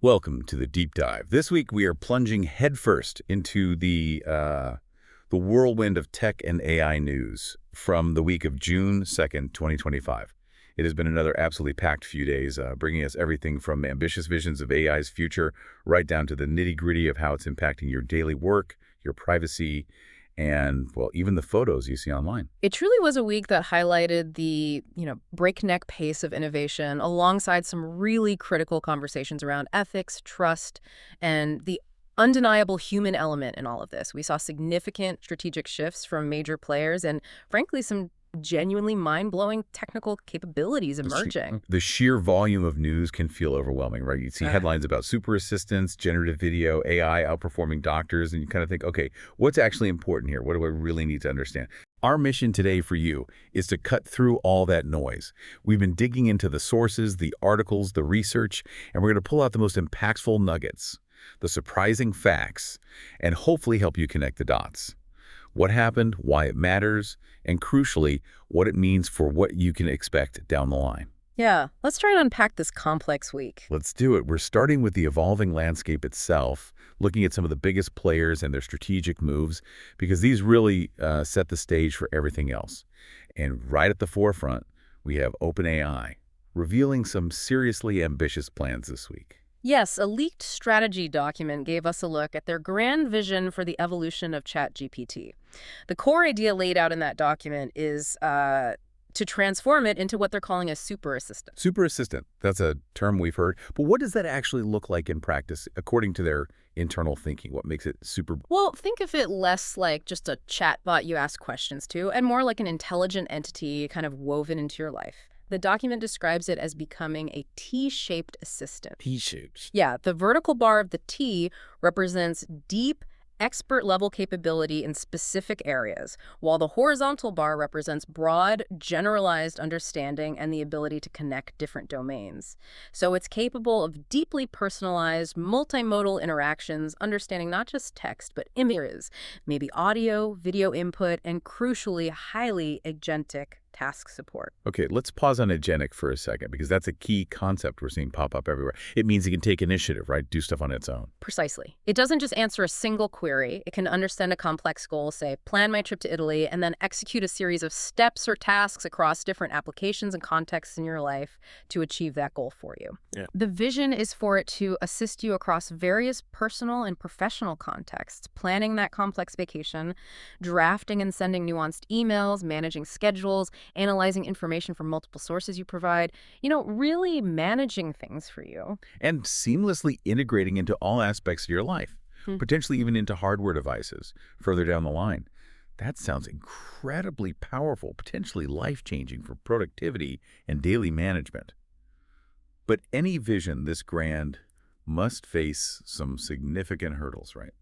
Welcome to the deep dive. This week we are plunging headfirst into the whirlwind of tech and AI news from the week of June 2nd, 2025. It has been another absolutely packed few days, bringing us everything from ambitious visions of AI's future right down to the nitty-gritty of how it's impacting your daily work, your privacy, and, well, even the photos you see online. It truly was a week that highlighted the, breakneck pace of innovation alongside some really critical conversations around ethics, trust, and the undeniable human element in all of this. We saw significant strategic shifts from major players and, frankly, some genuinely mind-blowing technical capabilities emerging. The sheer volume of news can feel overwhelming, right? You see headlines about super assistants, generative video, AI outperforming doctors, and you kind of think, okay, what's actually important here? What do I really need to understand? Our mission today for you is to cut through all that noise. We've been digging into the sources, the articles, the research, and we're going to pull out the most impactful nuggets, the surprising facts, and hopefully help you connect the dots. What happened, why it matters, and crucially, what it means for what you can expect down the line. Yeah, let's try and unpack this complex week. Let's do it. We're starting with the evolving landscape itself, looking at some of the biggest players and their strategic moves, because these really set the stage for everything else. And right at the forefront, we have OpenAI, revealing some seriously ambitious plans this week. Yes, a leaked strategy document gave us a look at their grand vision for the evolution of ChatGPT. The core idea laid out in that document is to transform it into what they're calling a super assistant. Super assistant, that's a term we've heard. But what does that actually look like in practice, according to their internal thinking? What makes it super? Well, think of it less like just a chatbot you ask questions to, and more like an intelligent entity kind of woven into your life. The document describes it as becoming a T-shaped assistant. T-shapes. Yeah, the vertical bar of the T represents deep, expert-level capability in specific areas, while the horizontal bar represents broad, generalized understanding and the ability to connect different domains. So it's capable of deeply personalized, multimodal interactions, understanding not just text, but images, maybe audio, video input, and crucially, highly agentic task support. Okay, let's pause on agentic for a second, because that's a key concept we're seeing pop up everywhere. It means it can take initiative, right? Do stuff on its own. Precisely. It doesn't just answer a single query. It can understand a complex goal, say, plan my trip to Italy, and then execute a series of steps or tasks across different applications and contexts in your life to achieve that goal for you. Yeah. The vision is for it to assist you across various personal and professional contexts, planning that complex vacation, drafting and sending nuanced emails, managing schedules, analyzing information from multiple sources you provide, really managing things for you. And seamlessly integrating into all aspects of your life, potentially even into hardware devices further down the line. That sounds incredibly powerful, potentially life-changing for productivity and daily management. But any vision this grand must face some significant hurdles, right?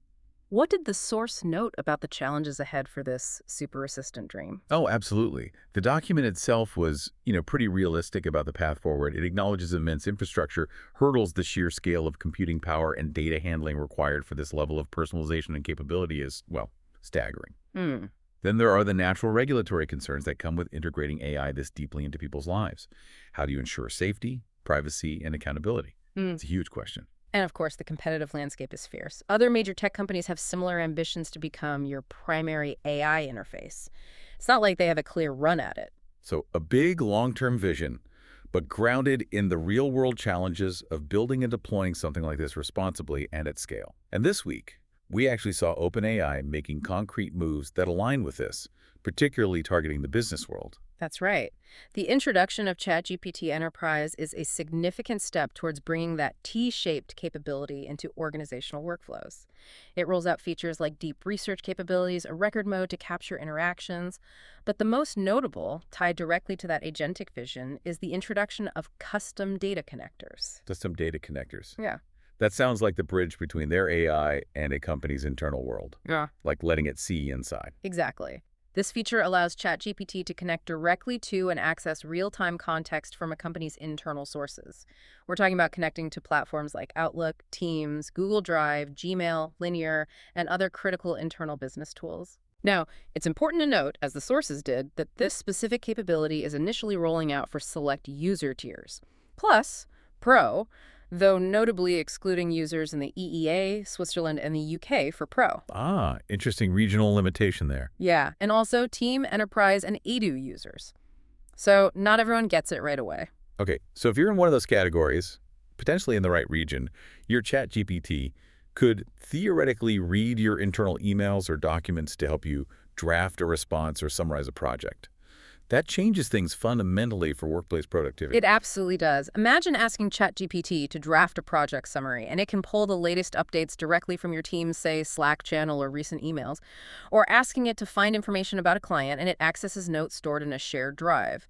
What did the source note about the challenges ahead for this super assistant dream? Oh, absolutely. The document itself was, pretty realistic about the path forward. It acknowledges immense infrastructure, hurdles the sheer scale of computing power and data handling required for this level of personalization and capability is, well, staggering. Then there are the natural regulatory concerns that come with integrating AI this deeply into people's lives. How do you ensure safety, privacy, and accountability? It's a huge question. And of course, the competitive landscape is fierce. Other major tech companies have similar ambitions to become your primary AI interface. It's not like they have a clear run at it. So a big long-term vision, but grounded in the real-world challenges of building and deploying something like this responsibly and at scale. And this week, we actually saw OpenAI making concrete moves that align with this, particularly targeting the business world. That's right. The introduction of ChatGPT Enterprise is a significant step towards bringing that T-shaped capability into organizational workflows. It rolls out features like deep research capabilities, a record mode to capture interactions, but the most notable, tied directly to that agentic vision, is the introduction of custom data connectors. Custom data connectors. Yeah. That sounds like the bridge between their AI and a company's internal world. Yeah. Like letting it see inside. Exactly. This feature allows ChatGPT to connect directly to and access real-time context from a company's internal sources. We're talking about connecting to platforms like Outlook, Teams, Google Drive, Gmail, Linear, and other critical internal business tools. Now, it's important to note, as the sources did, that this specific capability is initially rolling out for select user tiers. Plus, Pro, though notably excluding users in the EEA, Switzerland, and the UK for Pro. Ah, interesting regional limitation there. Yeah, and also Team, Enterprise, and Edu users. So not everyone gets it right away. Okay, so if you're in one of those categories, potentially in the right region, your ChatGPT could theoretically read your internal emails or documents to help you draft a response or summarize a project. That changes things fundamentally for workplace productivity. It absolutely does. Imagine asking ChatGPT to draft a project summary, and it can pull the latest updates directly from your team's, say, Slack channel or recent emails, or asking it to find information about a client, and it accesses notes stored in a shared drive.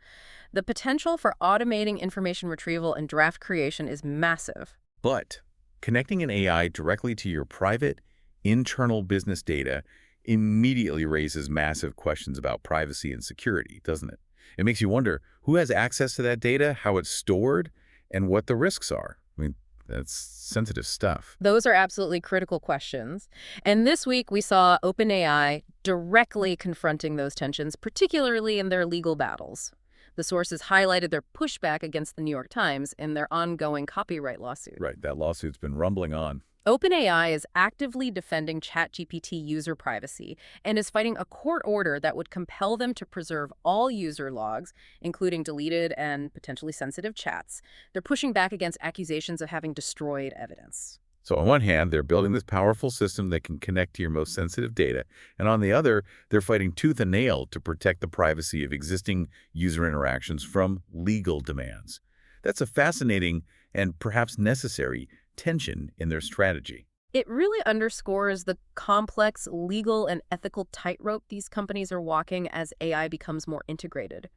The potential for automating information retrieval and draft creation is massive. But connecting an AI directly to your private, internal business data immediately raises massive questions about privacy and security, doesn't it? It makes you wonder who has access to that data, how it's stored, and what the risks are. I mean, that's sensitive stuff. Those are absolutely critical questions. And this week, we saw OpenAI directly confronting those tensions, particularly in their legal battles. The sources highlighted their pushback against the New York Times in their ongoing copyright lawsuit. Right, that lawsuit's been rumbling on. OpenAI is actively defending ChatGPT user privacy and is fighting a court order that would compel them to preserve all user logs, including deleted and potentially sensitive chats. They're pushing back against accusations of having destroyed evidence. So on one hand, they're building this powerful system that can connect to your most sensitive data, and on the other, they're fighting tooth and nail to protect the privacy of existing user interactions from legal demands. That's a fascinating and perhaps necessary tension in their strategy. It really underscores the complex legal and ethical tightrope these companies are walking as AI becomes more integrated.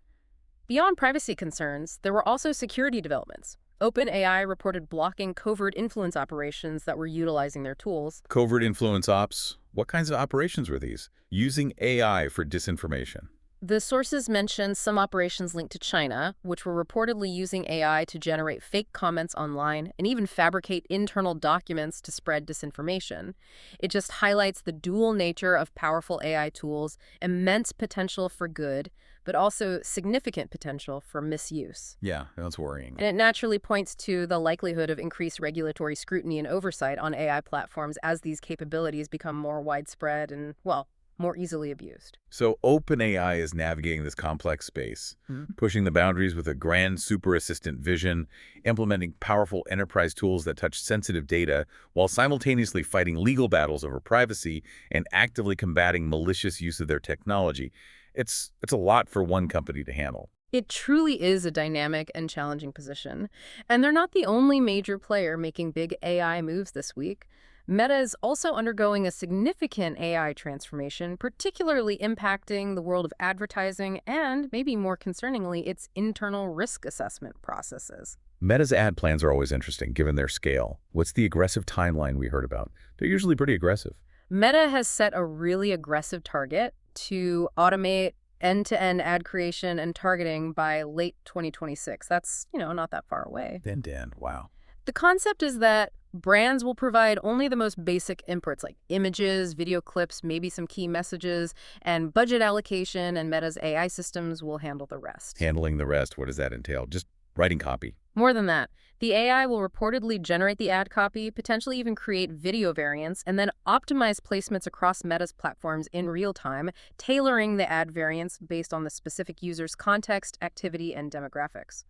Beyond privacy concerns, there were also security developments. OpenAI reported blocking covert influence operations that were utilizing their tools. Covert influence ops, what kinds of operations were these? Using AI for disinformation. The sources mentioned some operations linked to China, which were reportedly using AI to generate fake comments online and even fabricate internal documents to spread disinformation. It just highlights the dual nature of powerful AI tools, immense potential for good, but also significant potential for misuse. Yeah, that's worrying. And it naturally points to the likelihood of increased regulatory scrutiny and oversight on AI platforms as these capabilities become more widespread and, well, more easily abused. So OpenAI is navigating this complex space, pushing the boundaries with a grand super assistant vision, implementing powerful enterprise tools that touch sensitive data, while simultaneously fighting legal battles over privacy and actively combating malicious use of their technology. It's a lot for one company to handle. It truly is a dynamic and challenging position. And they're not the only major player making big AI moves this week. Meta is also undergoing a significant AI transformation, particularly impacting the world of advertising and, maybe more concerningly, its internal risk assessment processes. Meta's ad plans are always interesting, given their scale. What's the aggressive timeline we heard about? They're usually pretty aggressive. Meta has set a really aggressive target to automate end-to-end ad creation and targeting by late 2026. That's, not that far away. Then, wow. The concept is that brands will provide only the most basic inputs like images, video clips, maybe some key messages, and budget allocation, and Meta's AI systems will handle the rest. Handling the rest, what does that entail? Just writing copy. More than that, the AI will reportedly generate the ad copy, potentially even create video variants, and then optimize placements across Meta's platforms in real time, tailoring the ad variants based on the specific user's context, activity, and demographics.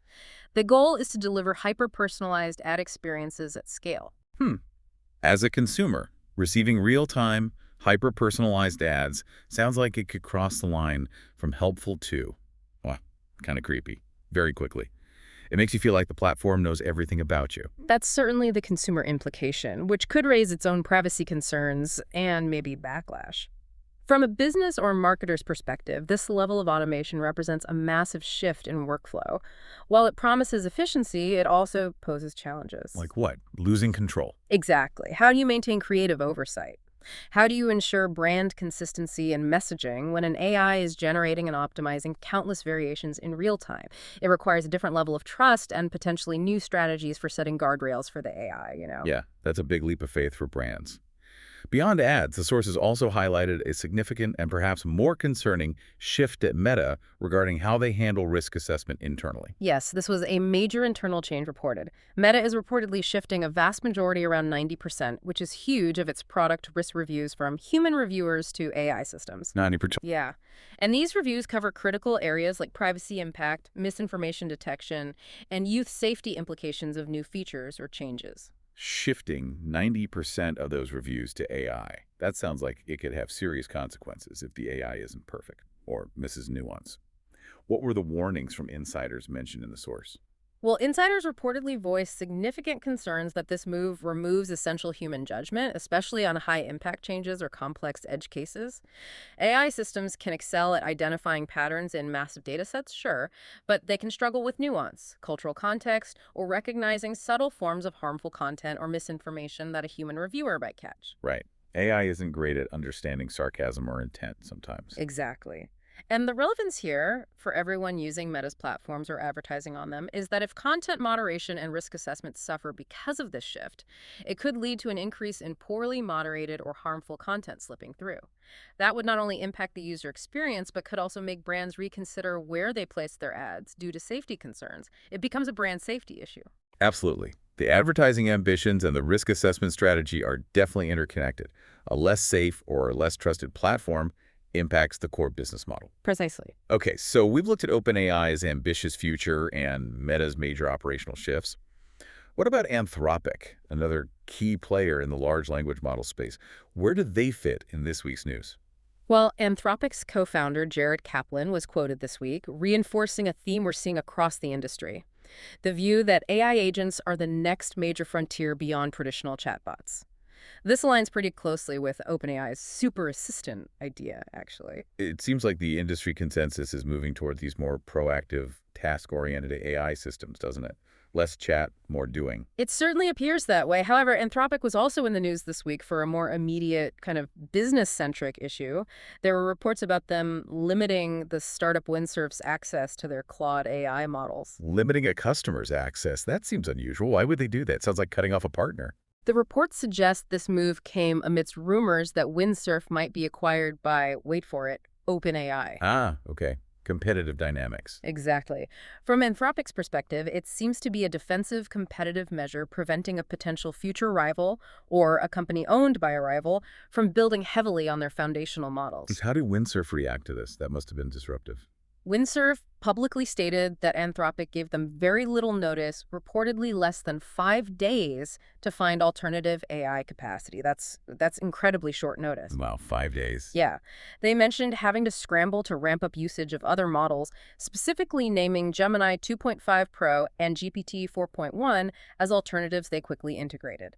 The goal is to deliver hyper-personalized ad experiences at scale. As a consumer, receiving real-time, hyper-personalized ads sounds like it could cross the line from helpful to, well, kind of creepy, very quickly. It makes you feel like the platform knows everything about you. That's certainly the consumer implication, which could raise its own privacy concerns and maybe backlash. From a business or marketer's perspective, this level of automation represents a massive shift in workflow. While it promises efficiency, it also poses challenges. Like what? Losing control. Exactly. How do you maintain creative oversight? How do you ensure brand consistency and messaging when an AI is generating and optimizing countless variations in real time? It requires a different level of trust and potentially new strategies for setting guardrails for the AI, Yeah, that's a big leap of faith for brands. Beyond ads, the sources also highlighted a significant and perhaps more concerning shift at Meta regarding how they handle risk assessment internally. Yes, this was a major internal change reported. Meta is reportedly shifting a vast majority, around 90%, which is huge, of its product risk reviews from human reviewers to AI systems. 90%. Yeah. And these reviews cover critical areas like privacy impact, misinformation detection, and youth safety implications of new features or changes. Shifting 90% of those reviews to AI. That sounds like it could have serious consequences if the AI isn't perfect or misses nuance. What were the warnings from insiders mentioned in the source? Well, insiders reportedly voiced significant concerns that this move removes essential human judgment, especially on high-impact changes or complex edge cases. AI systems can excel at identifying patterns in massive data sets, sure, but they can struggle with nuance, cultural context, or recognizing subtle forms of harmful content or misinformation that a human reviewer might catch. Right. AI isn't great at understanding sarcasm or intent sometimes. Exactly. And the relevance here for everyone using Meta's platforms or advertising on them is that if content moderation and risk assessments suffer because of this shift, it could lead to an increase in poorly moderated or harmful content slipping through. That would not only impact the user experience, but could also make brands reconsider where they place their ads due to safety concerns. It becomes a brand safety issue. Absolutely. The advertising ambitions and the risk assessment strategy are definitely interconnected. A less safe or less trusted platform impacts the core business model. Precisely. Okay, so we've looked at OpenAI's ambitious future and Meta's major operational shifts. What about Anthropic, another key player in the large language model space? Where do they fit in this week's news? Well, Anthropic's co-founder, Jared Kaplan, was quoted this week, reinforcing a theme we're seeing across the industry: the view that AI agents are the next major frontier beyond traditional chatbots. This aligns pretty closely with OpenAI's super assistant idea, actually. It seems like the industry consensus is moving toward these more proactive, task-oriented AI systems, doesn't it? Less chat, more doing. It certainly appears that way. However, Anthropic was also in the news this week for a more immediate, kind of business-centric issue. There were reports about them limiting the startup Windsurf's access to their Claude AI models. Limiting a customer's access, that seems unusual. Why would they do that? Sounds like cutting off a partner. The reports suggest this move came amidst rumors that Windsurf might be acquired by, wait for it, OpenAI. Ah, okay. Competitive dynamics. Exactly. From Anthropic's perspective, it seems to be a defensive competitive measure preventing a potential future rival or a company owned by a rival from building heavily on their foundational models. How did Windsurf react to this? That must have been disruptive. Windsurf publicly stated that Anthropic gave them very little notice, reportedly less than 5 days, to find alternative AI capacity. That's incredibly short notice. Wow, 5 days. Yeah. They mentioned having to scramble to ramp up usage of other models, specifically naming Gemini 2.5 Pro and GPT 4.1 as alternatives they quickly integrated.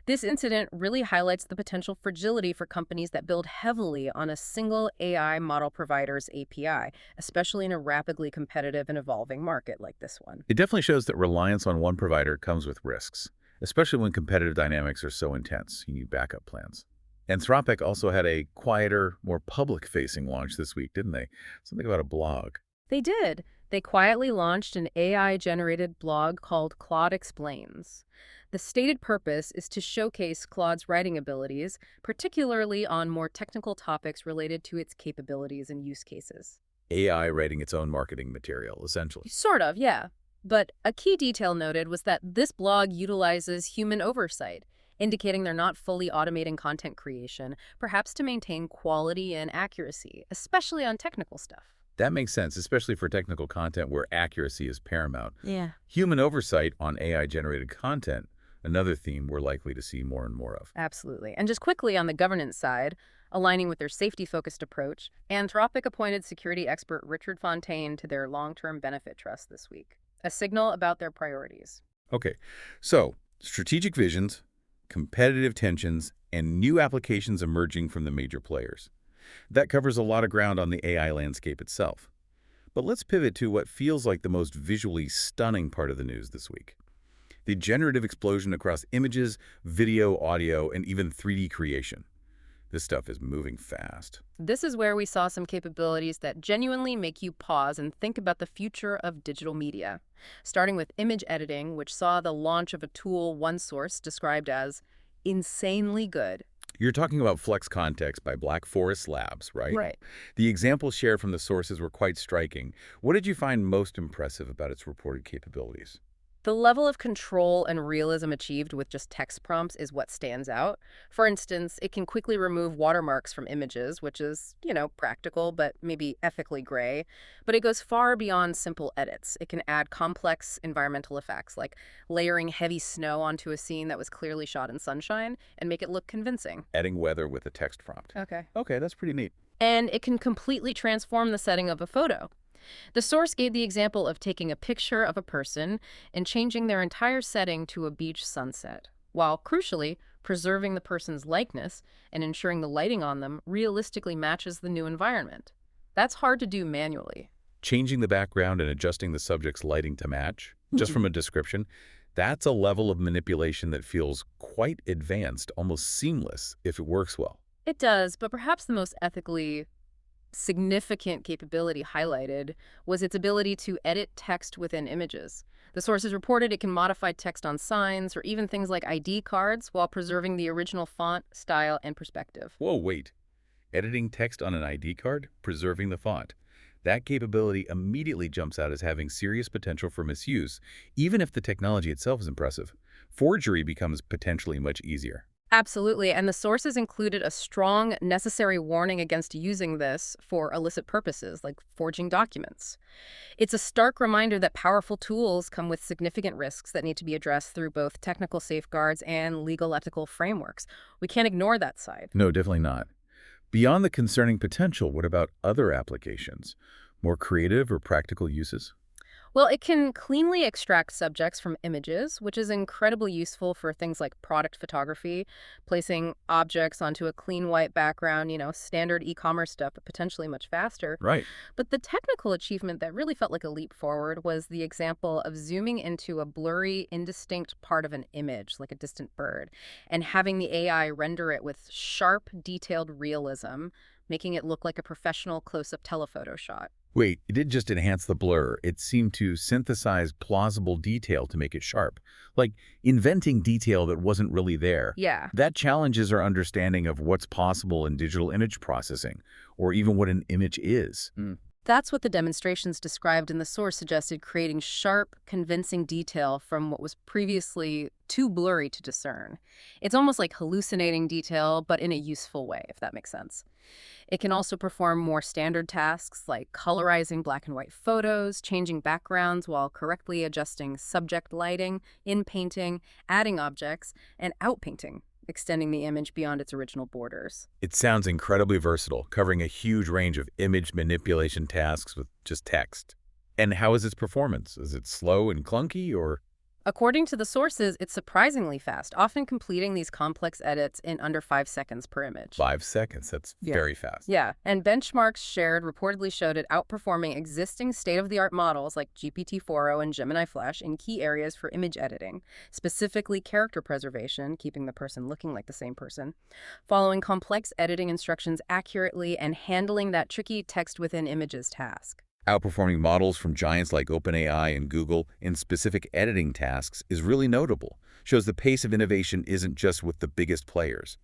This incident really highlights the potential fragility for companies that build heavily on a single AI model provider's API, especially in a rapidly competitive and evolving market like this one. It definitely shows that reliance on one provider comes with risks, especially when competitive dynamics are so intense. You need backup plans. Anthropic also had a quieter, more public-facing launch this week, didn't they? Something about a blog. They did. They quietly launched an AI-generated blog called Claude Explains. The stated purpose is to showcase Claude's writing abilities, particularly on more technical topics related to its capabilities and use cases. AI writing its own marketing material, essentially. Sort of, yeah. But a key detail noted was that this blog utilizes human oversight, indicating they're not fully automating content creation, perhaps to maintain quality and accuracy, especially on technical stuff. That makes sense, especially for technical content where accuracy is paramount. Yeah. Human oversight on AI-generated content, another theme we're likely to see more and more of. Absolutely. And just quickly on the governance side, aligning with their safety-focused approach, Anthropic appointed security expert Richard Fontaine to their long-term benefit trust this week, a signal about their priorities. Okay, so strategic visions, competitive tensions, and new applications emerging from the major players. That covers a lot of ground on the AI landscape itself. But let's pivot to what feels like the most visually stunning part of the news this week: the generative explosion across images, video, audio, and even 3D creation. This stuff is moving fast. This is where we saw some capabilities that genuinely make you pause and think about the future of digital media. Starting with image editing, which saw the launch of a tool OneSource described as insanely good. You're talking about Flex Context by Black Forest Labs, right? Right. The examples shared from the sources were quite striking. What did you find most impressive about its reported capabilities? The level of control and realism achieved with just text prompts is what stands out. For instance, it can quickly remove watermarks from images, which is, practical, but maybe ethically gray. But it goes far beyond simple edits. It can add complex environmental effects, like layering heavy snow onto a scene that was clearly shot in sunshine and make it look convincing. Adding weather with a text prompt. Okay. Okay, that's pretty neat. And it can completely transform the setting of a photo. The source gave the example of taking a picture of a person and changing their entire setting to a beach sunset, while crucially preserving the person's likeness and ensuring the lighting on them realistically matches the new environment. That's hard to do manually. Changing the background and adjusting the subject's lighting to match, just from a description, that's a level of manipulation that feels quite advanced, almost seamless, if it works well. It does, but perhaps the most ethically significant capability highlighted was its ability to edit text within images. The sources reported it can modify text on signs or even things like ID cards while preserving the original font, style, and perspective. Whoa, wait. Editing text on an ID card? Preserving the font. That capability immediately jumps out as having serious potential for misuse, even if the technology itself is impressive. Forgery becomes potentially much easier. Absolutely, and the sources included a strong, necessary warning against using this for illicit purposes, like forging documents. It's a stark reminder that powerful tools come with significant risks that need to be addressed through both technical safeguards and legal ethical frameworks. We can't ignore that side. No, definitely not. Beyond the concerning potential, what about other applications? More creative or practical uses? Well, it can cleanly extract subjects from images, which is incredibly useful for things like product photography, placing objects onto a clean white background, standard e-commerce stuff, but potentially much faster. Right. But the technical achievement that really felt like a leap forward was the example of zooming into a blurry, indistinct part of an image, like a distant bird, and having the AI render it with sharp, detailed realism, making it look like a professional close-up telephoto shot. Wait, it didn't just enhance the blur, it seemed to synthesize plausible detail to make it sharp. Like inventing detail that wasn't really there. Yeah. That challenges our understanding of what's possible in digital image processing, or even what an image is. That's what the demonstrations described in the source suggested, creating sharp, convincing detail from what was previously too blurry to discern. It's almost like hallucinating detail, but in a useful way, if that makes sense. It can also perform more standard tasks like colorizing black and white photos, changing backgrounds while correctly adjusting subject lighting, in-painting, adding objects, and out-painting, extending the image beyond its original borders. It sounds incredibly versatile, covering a huge range of image manipulation tasks with just text. And how is its performance? Is it slow and clunky, or? According to the sources, it's surprisingly fast, often completing these complex edits in under 5 seconds per image. 5 seconds, that's very fast. Yeah, and benchmarks shared reportedly showed it outperforming existing state-of-the-art models like GPT-4o and Gemini Flash in key areas for image editing, specifically character preservation, keeping the person looking like the same person, following complex editing instructions accurately, and handling that tricky text within images task. Outperforming models from giants like OpenAI and Google in specific editing tasks is really notable, shows the pace of innovation isn't just with the biggest players.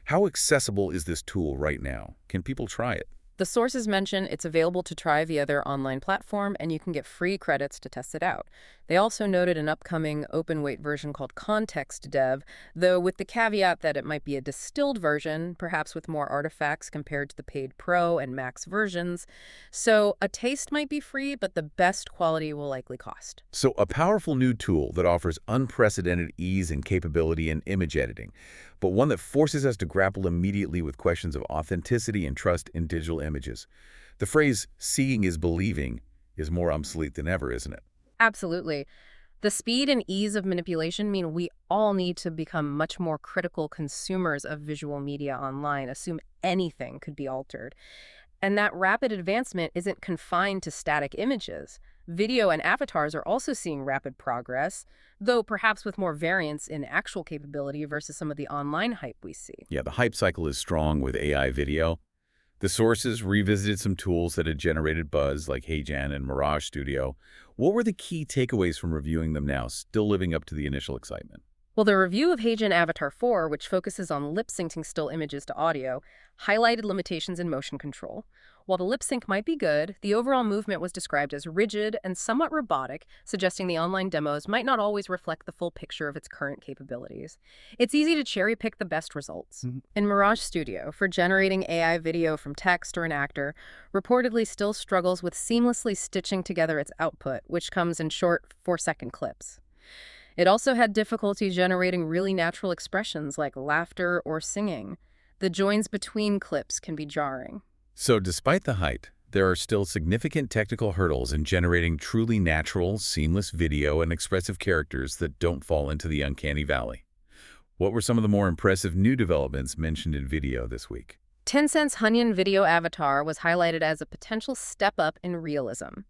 How accessible is this tool right now? Can people try it? The sources mention it's available to try via their online platform, and you can get free credits to test it out. They also noted an upcoming open-weight version called Context Dev, though with the caveat that it might be a distilled version, perhaps with more artifacts compared to the paid Pro and Max versions. So a taste might be free, but the best quality will likely cost. So a powerful new tool that offers unprecedented ease and capability in image editing, but one that forces us to grapple immediately with questions of authenticity and trust in digital images. The phrase, seeing is believing, is more obsolete than ever, isn't it? Absolutely. The speed and ease of manipulation mean we all need to become much more critical consumers of visual media online, assume anything could be altered. And that rapid advancement isn't confined to static images. Video and avatars are also seeing rapid progress, though perhaps with more variance in actual capability versus some of the online hype we see. Yeah, the hype cycle is strong with AI video. The sources revisited some tools that had generated buzz, like HeyGen and Mirage Studio. What were the key takeaways from reviewing them now, still living up to the initial excitement? Well, the review of Heian Avatar 4, which focuses on lip-syncing still images to audio, highlighted limitations in motion control. While the lip sync might be good, the overall movement was described as rigid and somewhat robotic, suggesting the online demos might not always reflect the full picture of its current capabilities. It's easy to cherry-pick the best results. Mhm. In Mirage Studio, for generating AI video from text or an actor, reportedly still struggles with seamlessly stitching together its output, which comes in short 4-second clips. It also had difficulty generating really natural expressions like laughter or singing. The joins between clips can be jarring. So despite the height, there are still significant technical hurdles in generating truly natural, seamless video and expressive characters that don't fall into the uncanny valley. What were some of the more impressive new developments mentioned in video this week? Tencent's Hunyan Video Avatar was highlighted as a potential step up in realism.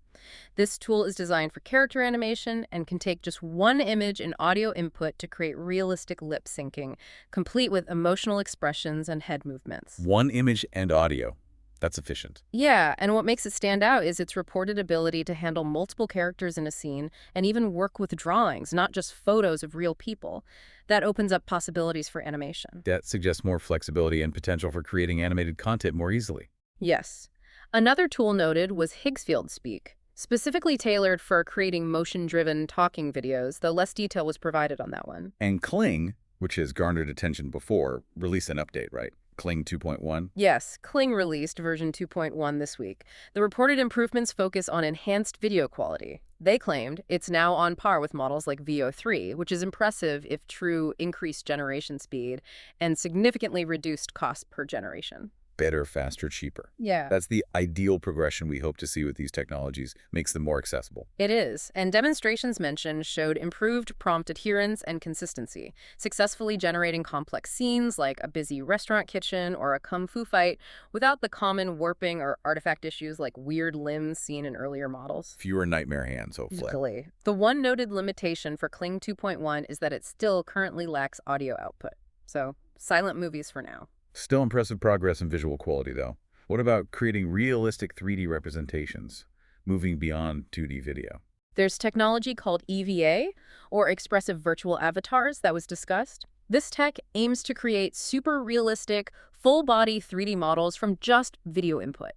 This tool is designed for character animation and can take just one image and audio input to create realistic lip syncing, complete with emotional expressions and head movements. One image and audio. That's efficient. Yeah, and what makes it stand out is its reported ability to handle multiple characters in a scene and even work with drawings, not just photos of real people. That opens up possibilities for animation. That suggests more flexibility and potential for creating animated content more easily. Yes. Another tool noted was Higgsfield Speak, specifically tailored for creating motion-driven talking videos, though less detail was provided on that one. And Kling, which has garnered attention before, released an update, right? Kling 2.1. Yes, Kling released version 2.1 this week. The reported improvements focus on enhanced video quality. They claimed it's now on par with models like VO3, which is impressive if true increased generation speed and significantly reduced cost per generation. Better, faster, cheaper. Yeah. That's the ideal progression we hope to see with these technologies, makes them more accessible. It is, and demonstrations mentioned showed improved prompt adherence and consistency, successfully generating complex scenes like a busy restaurant kitchen or a kung fu fight without the common warping or artifact issues like weird limbs seen in earlier models. Fewer nightmare hands, hopefully. Exactly. The one noted limitation for Kling 2.1 is that it still currently lacks audio output. So, silent movies for now. Still impressive progress in visual quality, though. What about creating realistic 3D representations, moving beyond 2D video? There's technology called EVA, or Expressive Virtual Avatars, that was discussed. This tech aims to create super realistic, full-body 3D models from just video input.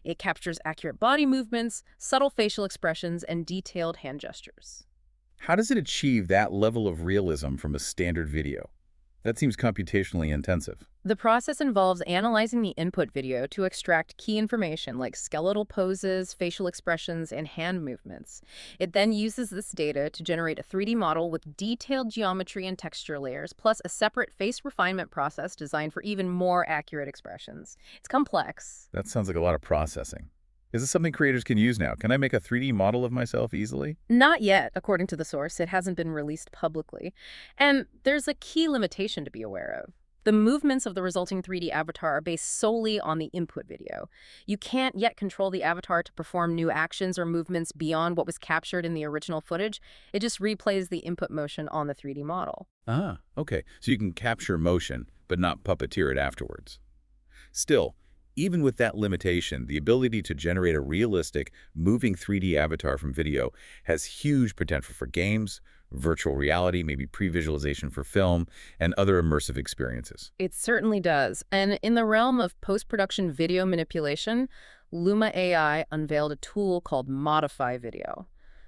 It captures accurate body movements, subtle facial expressions, and detailed hand gestures. How does it achieve that level of realism from a standard video? That seems computationally intensive. The process involves analyzing the input video to extract key information like skeletal poses, facial expressions, and hand movements. It then uses this data to generate a 3D model with detailed geometry and texture layers, plus a separate face refinement process designed for even more accurate expressions. It's complex. That sounds like a lot of processing. Is this something creators can use now? Can I make a 3D model of myself easily? Not yet, according to the source. It hasn't been released publicly. And there's a key limitation to be aware of. The movements of the resulting 3D avatar are based solely on the input video. You can't yet control the avatar to perform new actions or movements beyond what was captured in the original footage. It just replays the input motion on the 3D model. Ah, okay. So you can capture motion, but not puppeteer it afterwards. Still, even with that limitation, the ability to generate a realistic, moving 3D avatar from video has huge potential for games, virtual reality, maybe pre-visualization for film, and other immersive experiences. It certainly does. And in the realm of post-production video manipulation, Luma AI unveiled a tool called Modify Video.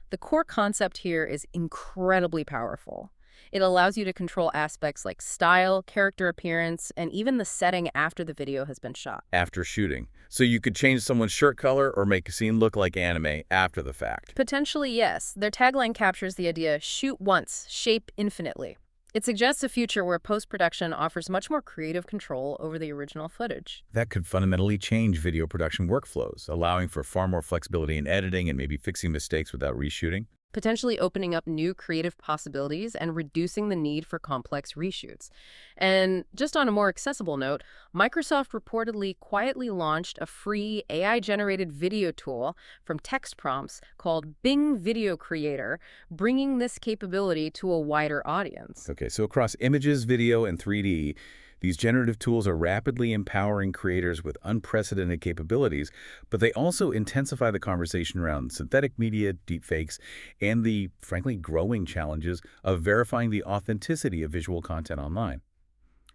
The core concept here is incredibly powerful. It allows you to control aspects like style, character appearance, and even the setting after the video has been shot. After shooting. So you could change someone's shirt color or make a scene look like anime after the fact. Potentially, yes. Their tagline captures the idea, shoot once, shape infinitely. It suggests a future where post-production offers much more creative control over the original footage. That could fundamentally change video production workflows, allowing for far more flexibility in editing and maybe fixing mistakes without reshooting. Potentially opening up new creative possibilities and reducing the need for complex reshoots. And just on a more accessible note, Microsoft reportedly quietly launched a free AI-generated video tool from text prompts called Bing Video Creator, bringing this capability to a wider audience. Okay, so across images, video, and 3D, These generative tools are rapidly empowering creators with unprecedented capabilities, but they also intensify the conversation around synthetic media, deepfakes, and the, frankly, growing challenges of verifying the authenticity of visual content online.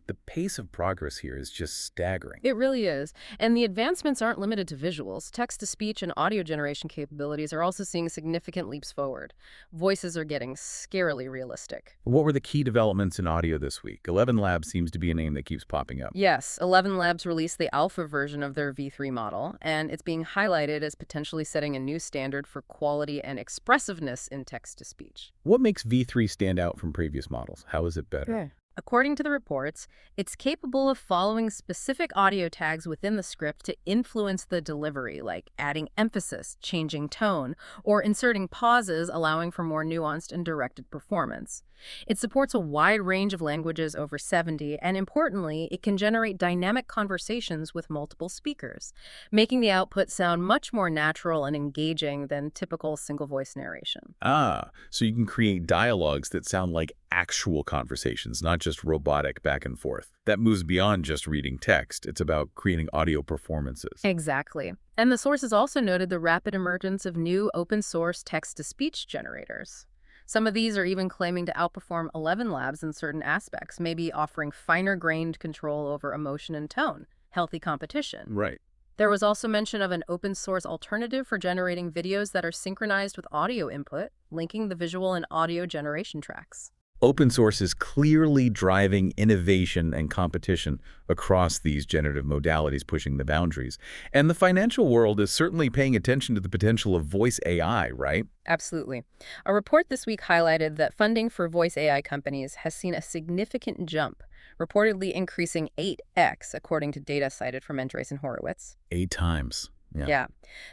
The pace of progress here is just staggering. It really is. And the advancements aren't limited to visuals. Text-to-speech and audio generation capabilities are also seeing significant leaps forward. Voices are getting scarily realistic. What were the key developments in audio this week? 11 Labs seems to be a name that keeps popping up. Yes, 11 Labs released the alpha version of their V3 model, and it's being highlighted as potentially setting a new standard for quality and expressiveness in text-to-speech. What makes V3 stand out from previous models? How is it better? Yeah. According to the reports, it's capable of following specific audio tags within the script to influence the delivery, like adding emphasis, changing tone, or inserting pauses, allowing for more nuanced and directed performance. It supports a wide range of languages, over 70, and importantly, it can generate dynamic conversations with multiple speakers, making the output sound much more natural and engaging than typical single-voice narration. Ah, so you can create dialogues that sound like actual conversations, not just robotic back and forth. That moves beyond just reading text. It's about creating audio performances. Exactly. And the sources also noted the rapid emergence of new open-source text-to-speech generators. Some of these are even claiming to outperform 11 Labs in certain aspects, maybe offering finer-grained control over emotion and tone, healthy competition. Right. There was also mention of an open-source alternative for generating videos that are synchronized with audio input, linking the visual and audio generation tracks. Open source is clearly driving innovation and competition across these generative modalities, pushing the boundaries. And the financial world is certainly paying attention to the potential of voice AI, right? Absolutely. A report this week highlighted that funding for voice AI companies has seen a significant jump, reportedly increasing 8x, according to data cited from Andreessen Horowitz. 8 times. Yeah.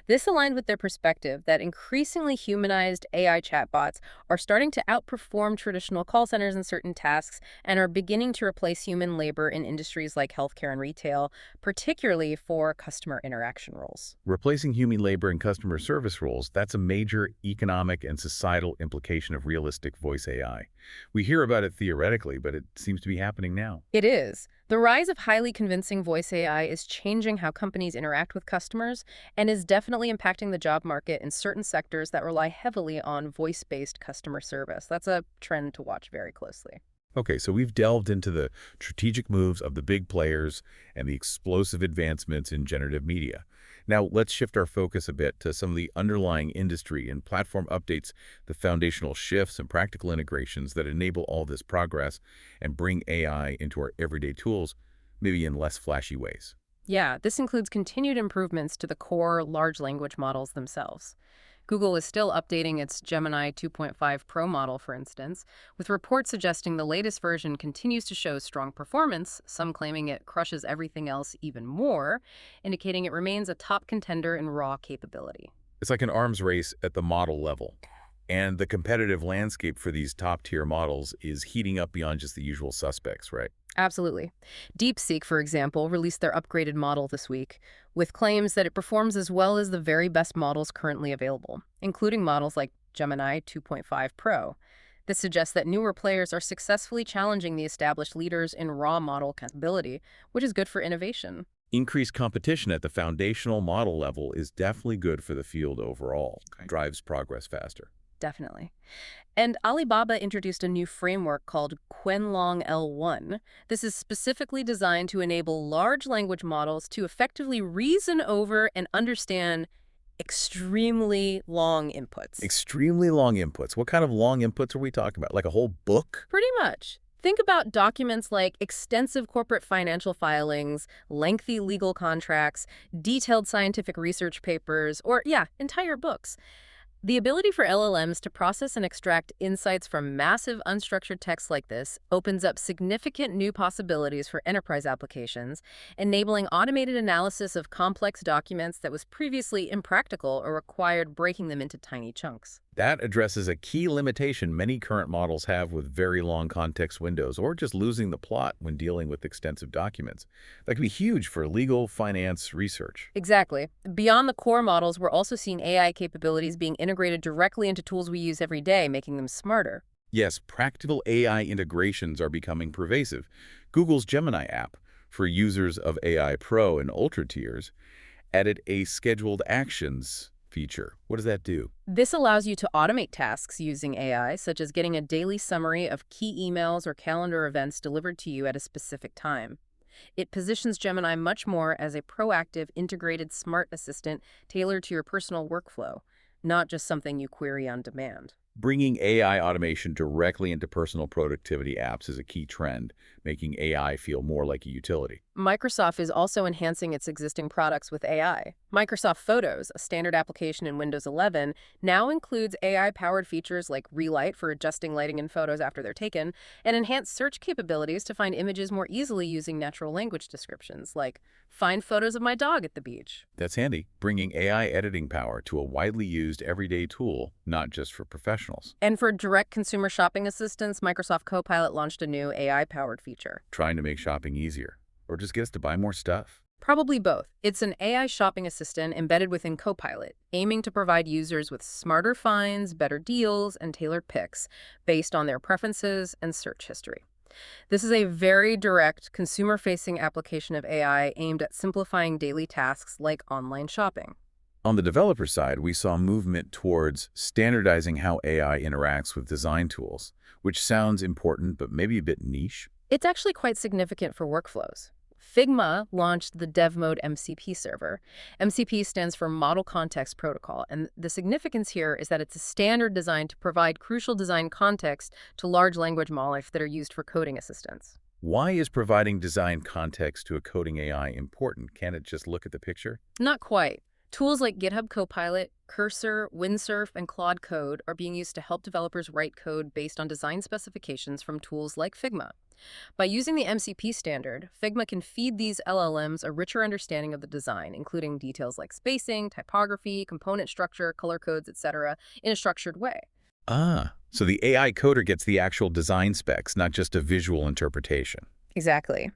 This aligned with their perspective that increasingly humanized AI chatbots are starting to outperform traditional call centers in certain tasks and are beginning to replace human labor in industries like healthcare and retail, particularly for customer interaction roles. Replacing human labor in customer service roles, that's a major economic and societal implication of realistic voice AI. We hear about it theoretically, but it seems to be happening now. It is. The rise of highly convincing voice AI is changing how companies interact with customers and is definitely impacting the job market in certain sectors that rely heavily on voice-based customer service. That's a trend to watch very closely. Okay, so we've delved into the strategic moves of the big players and the explosive advancements in generative media. Now, let's shift our focus a bit to some of the underlying industry and platform updates, the foundational shifts and practical integrations that enable all this progress and bring AI into our everyday tools, maybe in less flashy ways. Yeah, this includes continued improvements to the core large language models themselves. Google is still updating its Gemini 2.5 Pro model, for instance, with reports suggesting the latest version continues to show strong performance, some claiming it crushes everything else even more, indicating it remains a top contender in raw capability. It's like an arms race at the model level. And the competitive landscape for these top-tier models is heating up beyond just the usual suspects, right? Absolutely. DeepSeek, for example, released their upgraded model this week, with claims that it performs as well as the very best models currently available, including models like Gemini 2.5 Pro. This suggests that newer players are successfully challenging the established leaders in raw model capability, which is good for innovation. Increased competition at the foundational model level is definitely good for the field overall. Okay. Drives progress faster. Definitely. And Alibaba introduced a new framework called Qianlong L1. This is specifically designed to enable large language models to effectively reason over and understand extremely long inputs. Extremely long inputs. What kind of long inputs are we talking about? Like a whole book? Pretty much. Think about documents like extensive corporate financial filings, lengthy legal contracts, detailed scientific research papers, or, entire books. The ability for LLMs to process and extract insights from massive unstructured text like this opens up significant new possibilities for enterprise applications, enabling automated analysis of complex documents that was previously impractical or required breaking them into tiny chunks. That addresses a key limitation many current models have with very long context windows or just losing the plot when dealing with extensive documents. That can be huge for legal, finance, research. Exactly. Beyond the core models, we're also seeing AI capabilities being integrated directly into tools we use every day, making them smarter. Yes, practical AI integrations are becoming pervasive. Google's Gemini app, for users of AI Pro and Ultra tiers, added a scheduled actions feature. What does that do? This allows you to automate tasks using AI, such as getting a daily summary of key emails or calendar events delivered to you at a specific time. It positions Gemini much more as a proactive, integrated smart assistant tailored to your personal workflow, not just something you query on demand. Bringing AI automation directly into personal productivity apps is a key trend, making AI feel more like a utility. Microsoft is also enhancing its existing products with AI. Microsoft Photos, a standard application in Windows 11, now includes AI-powered features like Relight for adjusting lighting in photos after they're taken, and enhanced search capabilities to find images more easily using natural language descriptions, like "Find photos of my dog at the beach." That's handy, bringing AI editing power to a widely used everyday tool, not just for professionals. And for direct consumer shopping assistance, Microsoft Copilot launched a new AI-powered feature. Trying to make shopping easier, or just get us to buy more stuff. Probably both. It's an AI shopping assistant embedded within Copilot, aiming to provide users with smarter finds, better deals, and tailored picks based on their preferences and search history. This is a very direct, consumer-facing application of AI aimed at simplifying daily tasks like online shopping. On the developer side, we saw movement towards standardizing how AI interacts with design tools, which sounds important but maybe a bit niche. It's actually quite significant for workflows. Figma launched the Dev Mode MCP server. MCP stands for Model Context Protocol, and the significance here is that it's a standard designed to provide crucial design context to large language models that are used for coding assistance. Why is providing design context to a coding AI important? Can't it just look at the picture? Not quite. Tools like GitHub Copilot, Cursor, Windsurf, and Claude Code are being used to help developers write code based on design specifications from tools like Figma. By using the MCP standard, Figma can feed these LLMs a richer understanding of the design, including details like spacing, typography, component structure, color codes, etc., in a structured way. So the AI coder gets the actual design specs, not just a visual interpretation. Exactly.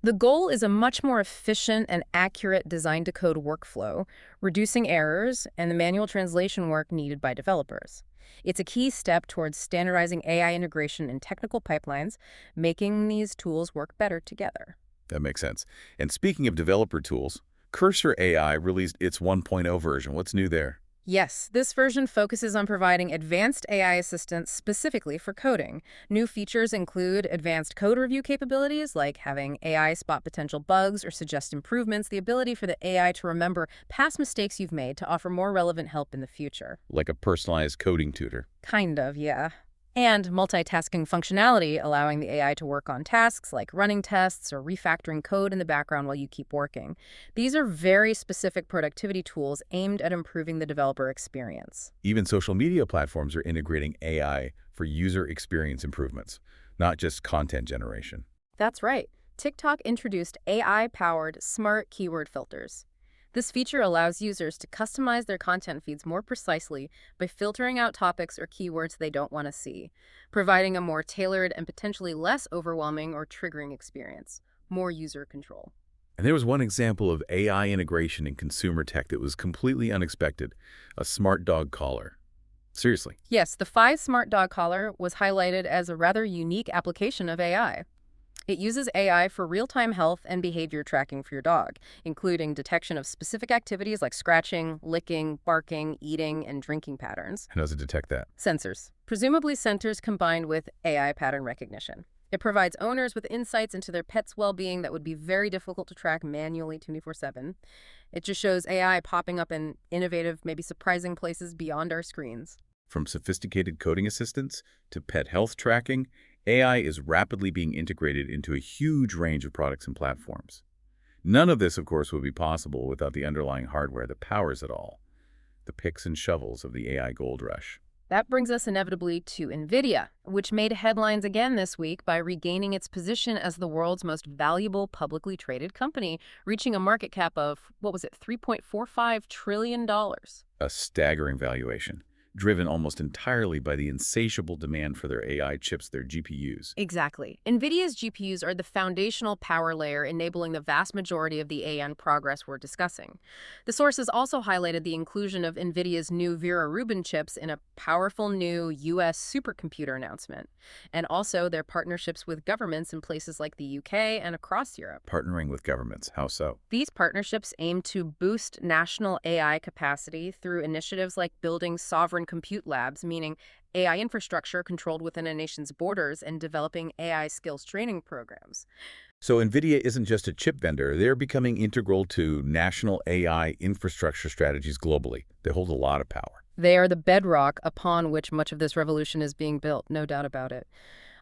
The goal is a much more efficient and accurate design-to-code workflow, reducing errors and the manual translation work needed by developers. It's a key step towards standardizing AI integration in technical pipelines, making these tools work better together. That makes sense. And speaking of developer tools, Cursor AI released its 1.0 version. What's new there? Yes, this version focuses on providing advanced AI assistance specifically for coding. New features include advanced code review capabilities, like having AI spot potential bugs or suggest improvements, the ability for the AI to remember past mistakes you've made to offer more relevant help in the future. Like a personalized coding tutor. Kind of, yeah. And multitasking functionality, allowing the AI to work on tasks like running tests or refactoring code in the background while you keep working. These are very specific productivity tools aimed at improving the developer experience. Even social media platforms are integrating AI for user experience improvements, not just content generation. That's right. TikTok introduced AI-powered smart keyword filters. This feature allows users to customize their content feeds more precisely by filtering out topics or keywords they don't want to see, providing a more tailored and potentially less overwhelming or triggering experience, more user control. And there was one example of AI integration in consumer tech that was completely unexpected, a smart dog collar. Seriously. Yes, the Fi Smart Dog Collar was highlighted as a rather unique application of AI. It uses AI for real-time health and behavior tracking for your dog, including detection of specific activities like scratching, licking, barking, eating, and drinking patterns. How does it detect that? Sensors. Presumably sensors combined with AI pattern recognition. It provides owners with insights into their pet's well-being that would be very difficult to track manually 24/7. It just shows AI popping up in innovative, maybe surprising places beyond our screens. From sophisticated coding assistants to pet health tracking, AI is rapidly being integrated into a huge range of products and platforms. None of this, of course, would be possible without the underlying hardware that powers it all, the picks and shovels of the AI gold rush. That brings us inevitably to NVIDIA, which made headlines again this week by regaining its position as the world's most valuable publicly traded company, reaching a market cap of, $3.45 trillion. A staggering valuation. driven almost entirely by the insatiable demand for their AI chips, their GPUs. Exactly. NVIDIA's GPUs are the foundational power layer enabling the vast majority of the AI progress we're discussing. The sources also highlighted the inclusion of NVIDIA's new Vera Rubin chips in a powerful new U.S. supercomputer announcement, and also their partnerships with governments in places like the UK and across Europe. Partnering with governments, how so? These partnerships aim to boost national AI capacity through initiatives like building sovereign compute labs, meaning AI infrastructure controlled within a nation's borders, and developing AI skills training programs. So NVIDIA isn't just a chip vendor. They're becoming integral to national AI infrastructure strategies globally. They hold a lot of power. They are the bedrock upon which much of this revolution is being built, no doubt about it.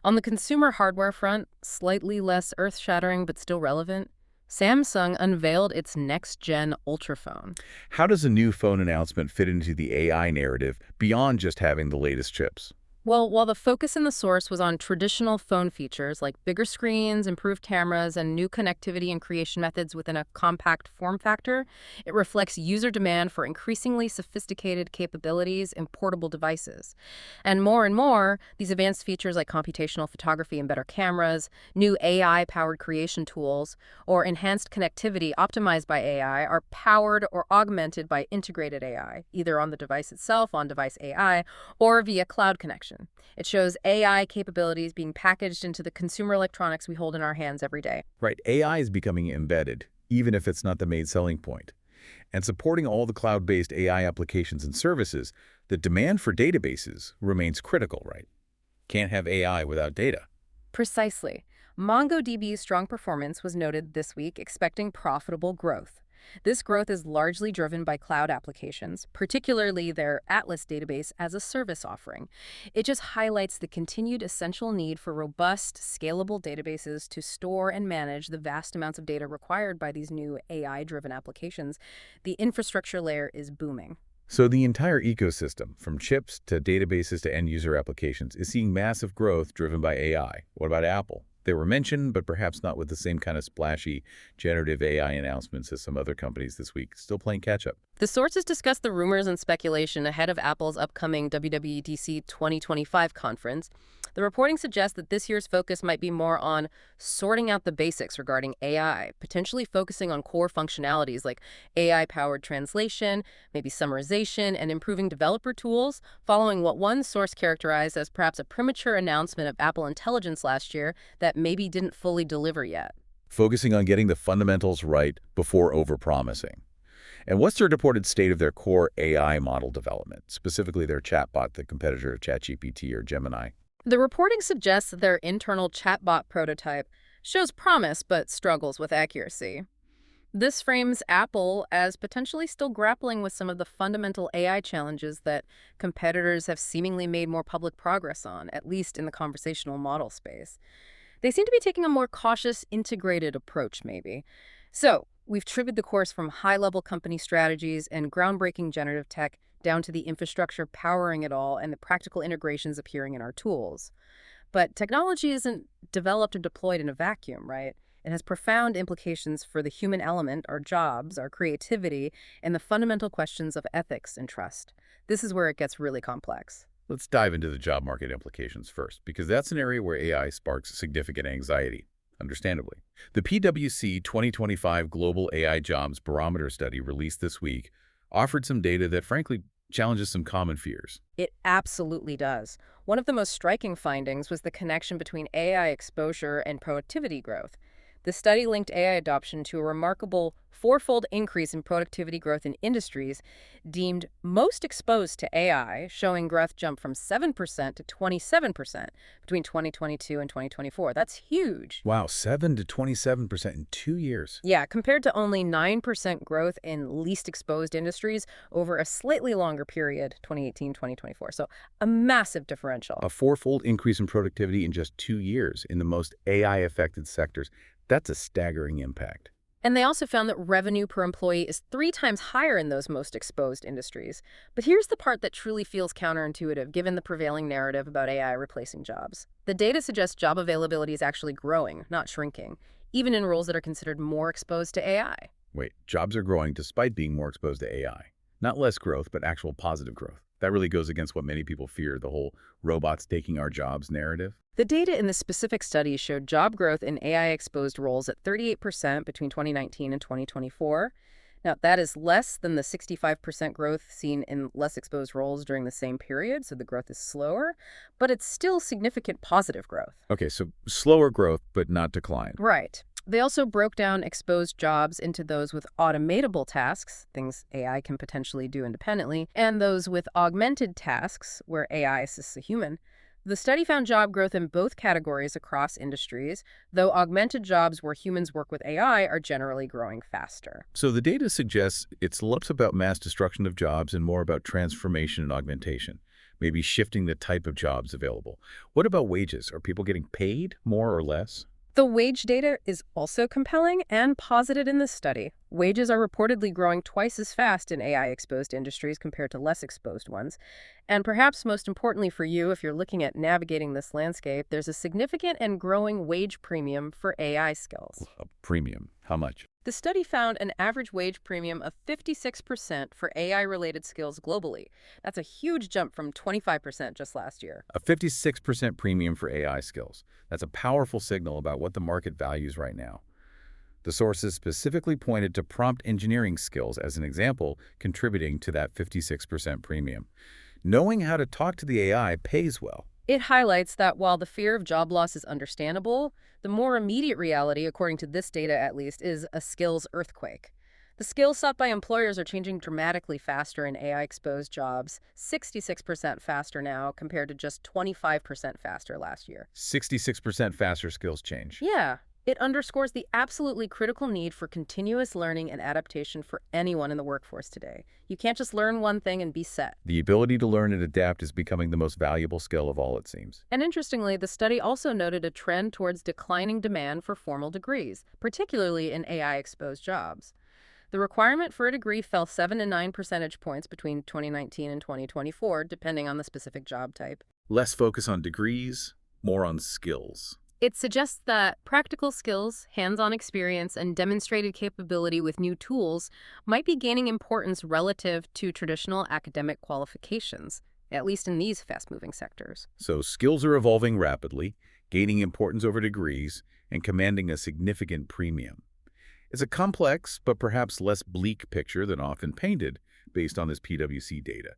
On the consumer hardware front, slightly less earth-shattering but still relevant, Samsung unveiled its next-gen Ultraphone. How does a new phone announcement fit into the AI narrative beyond just having the latest chips? Well, while the focus in the source was on traditional phone features like bigger screens, improved cameras, and new connectivity and creation methods within a compact form factor, it reflects user demand for increasingly sophisticated capabilities in portable devices. And more, these advanced features like computational photography and better cameras, new AI-powered creation tools, or enhanced connectivity optimized by AI are powered or augmented by integrated AI, either on the device itself, on device AI, or via cloud connection. It shows AI capabilities being packaged into the consumer electronics we hold in our hands every day. Right, AI is becoming embedded, even if it's not the main selling point. And supporting all the cloud-based AI applications and services, the demand for databases remains critical, right? Can't have AI without data. Precisely. MongoDB's strong performance was noted this week, expecting profitable growth. This growth is largely driven by cloud applications, particularly their Atlas database as a service offering. It just highlights the continued essential need for robust, scalable databases to store and manage the vast amounts of data required by these new AI-driven applications. The infrastructure layer is booming. So the entire ecosystem, from chips to databases to end-user applications, is seeing massive growth driven by AI. What about Apple? They were mentioned, but perhaps not with the same kind of splashy generative AI announcements as some other companies this week. Still playing catch-up. The sources discussed the rumors and speculation ahead of Apple's upcoming WWDC 2025 conference. The reporting suggests that this year's focus might be more on sorting out the basics regarding AI, potentially focusing on core functionalities like AI-powered translation, maybe summarization, and improving developer tools, following what one source characterized as perhaps a premature announcement of Apple Intelligence last year that maybe didn't fully deliver yet. Focusing on getting the fundamentals right before overpromising. And what's their reported state of their core AI model development, specifically their chatbot, the competitor to ChatGPT or Gemini? The reporting suggests that their internal chatbot prototype shows promise but struggles with accuracy. This frames Apple as potentially still grappling with some of the fundamental AI challenges that competitors have seemingly made more public progress on, at least in the conversational model space. They seem to be taking a more cautious, integrated approach, maybe. So, we've trivied the course from high-level company strategies and groundbreaking generative tech down to the infrastructure powering it all and the practical integrations appearing in our tools. But technology isn't developed or deployed in a vacuum, right? It has profound implications for the human element, our jobs, our creativity, and the fundamental questions of ethics and trust. This is where it gets really complex. Let's dive into the job market implications first, because that's an area where AI sparks significant anxiety, understandably. The PwC 2025 Global AI Jobs Barometer study released this week offered some data that frankly challenges some common fears. It absolutely does. One of the most striking findings was the connection between AI exposure and productivity growth. The study linked AI adoption to a remarkable fourfold increase in productivity growth in industries deemed most exposed to AI, showing growth jump from 7% to 27% between 2022 and 2024. That's huge. Wow, 7 to 27% in 2 years. Yeah, compared to only 9% growth in least exposed industries over a slightly longer period, 2018-2024. So a massive differential. A fourfold increase in productivity in just 2 years in the most AI-affected sectors. That's a staggering impact. And they also found that revenue per employee is 3 times higher in those most exposed industries. But here's the part that truly feels counterintuitive, given the prevailing narrative about AI replacing jobs. The data suggests job availability is actually growing, not shrinking, even in roles that are considered more exposed to AI. Wait, jobs are growing despite being more exposed to AI. Not less growth, but actual positive growth. That really goes against what many people fear, the whole robots taking our jobs narrative. The data in the specific study showed job growth in AI-exposed roles at 38% between 2019 and 2024. Now, that is less than the 65% growth seen in less exposed roles during the same period, so the growth is slower, but it's still significant positive growth. Okay, so slower growth, but not decline. Right. They also broke down exposed jobs into those with automatable tasks, things AI can potentially do independently, and those with augmented tasks, where AI assists a human. The study found job growth in both categories across industries, though augmented jobs where humans work with AI are generally growing faster. So the data suggests it's less about mass destruction of jobs and more about transformation and augmentation, maybe shifting the type of jobs available. What about wages? Are people getting paid more or less? The wage data is also compelling and posited in this study. Wages are reportedly growing twice as fast in AI-exposed industries compared to less exposed ones. And perhaps most importantly for you, if you're looking at navigating this landscape, there's a significant and growing wage premium for AI skills. A premium. How much? The study found an average wage premium of 56% for AI-related skills globally. That's a huge jump from 25% just last year. A 56% premium for AI skills. That's a powerful signal about what the market values right now. The sources specifically pointed to prompt engineering skills as an example, contributing to that 56% premium. Knowing how to talk to the AI pays well. It highlights that while the fear of job loss is understandable, the more immediate reality, according to this data at least, is a skills earthquake. The skills sought by employers are changing dramatically faster in AI-exposed jobs, 66% faster now compared to just 25% faster last year. 66% faster skills change. Yeah, it underscores the absolutely critical need for continuous learning and adaptation for anyone in the workforce today. You can't just learn one thing and be set. The ability to learn and adapt is becoming the most valuable skill of all, it seems. And interestingly, the study also noted a trend towards declining demand for formal degrees, particularly in AI-exposed jobs. The requirement for a degree fell 7 to 9 percentage points between 2019 and 2024, depending on the specific job type. Less focus on degrees, more on skills. It suggests that practical skills, hands-on experience, and demonstrated capability with new tools might be gaining importance relative to traditional academic qualifications, at least in these fast-moving sectors. So skills are evolving rapidly, gaining importance over degrees, and commanding a significant premium. It's a complex, but perhaps less bleak picture than often painted based on this PwC data.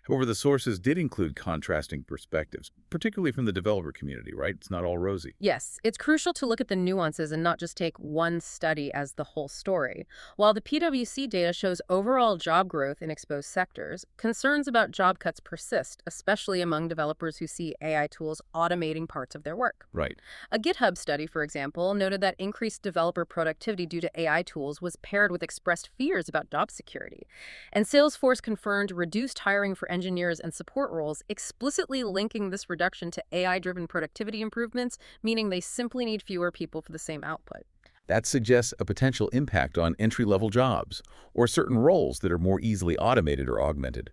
However, the sources did include contrasting perspectives, particularly from the developer community, right? It's not all rosy. Yes, it's crucial to look at the nuances and not just take one study as the whole story. While the PwC data shows overall job growth in exposed sectors, concerns about job cuts persist, especially among developers who see AI tools automating parts of their work. Right. A GitHub study, for example, noted that increased developer productivity due to AI tools was paired with expressed fears about job security. And Salesforce confirmed reduced hiring for engineers and support roles, explicitly linking this reduction to AI-driven productivity improvements, meaning they simply need fewer people for the same output. That suggests a potential impact on entry-level jobs or certain roles that are more easily automated or augmented.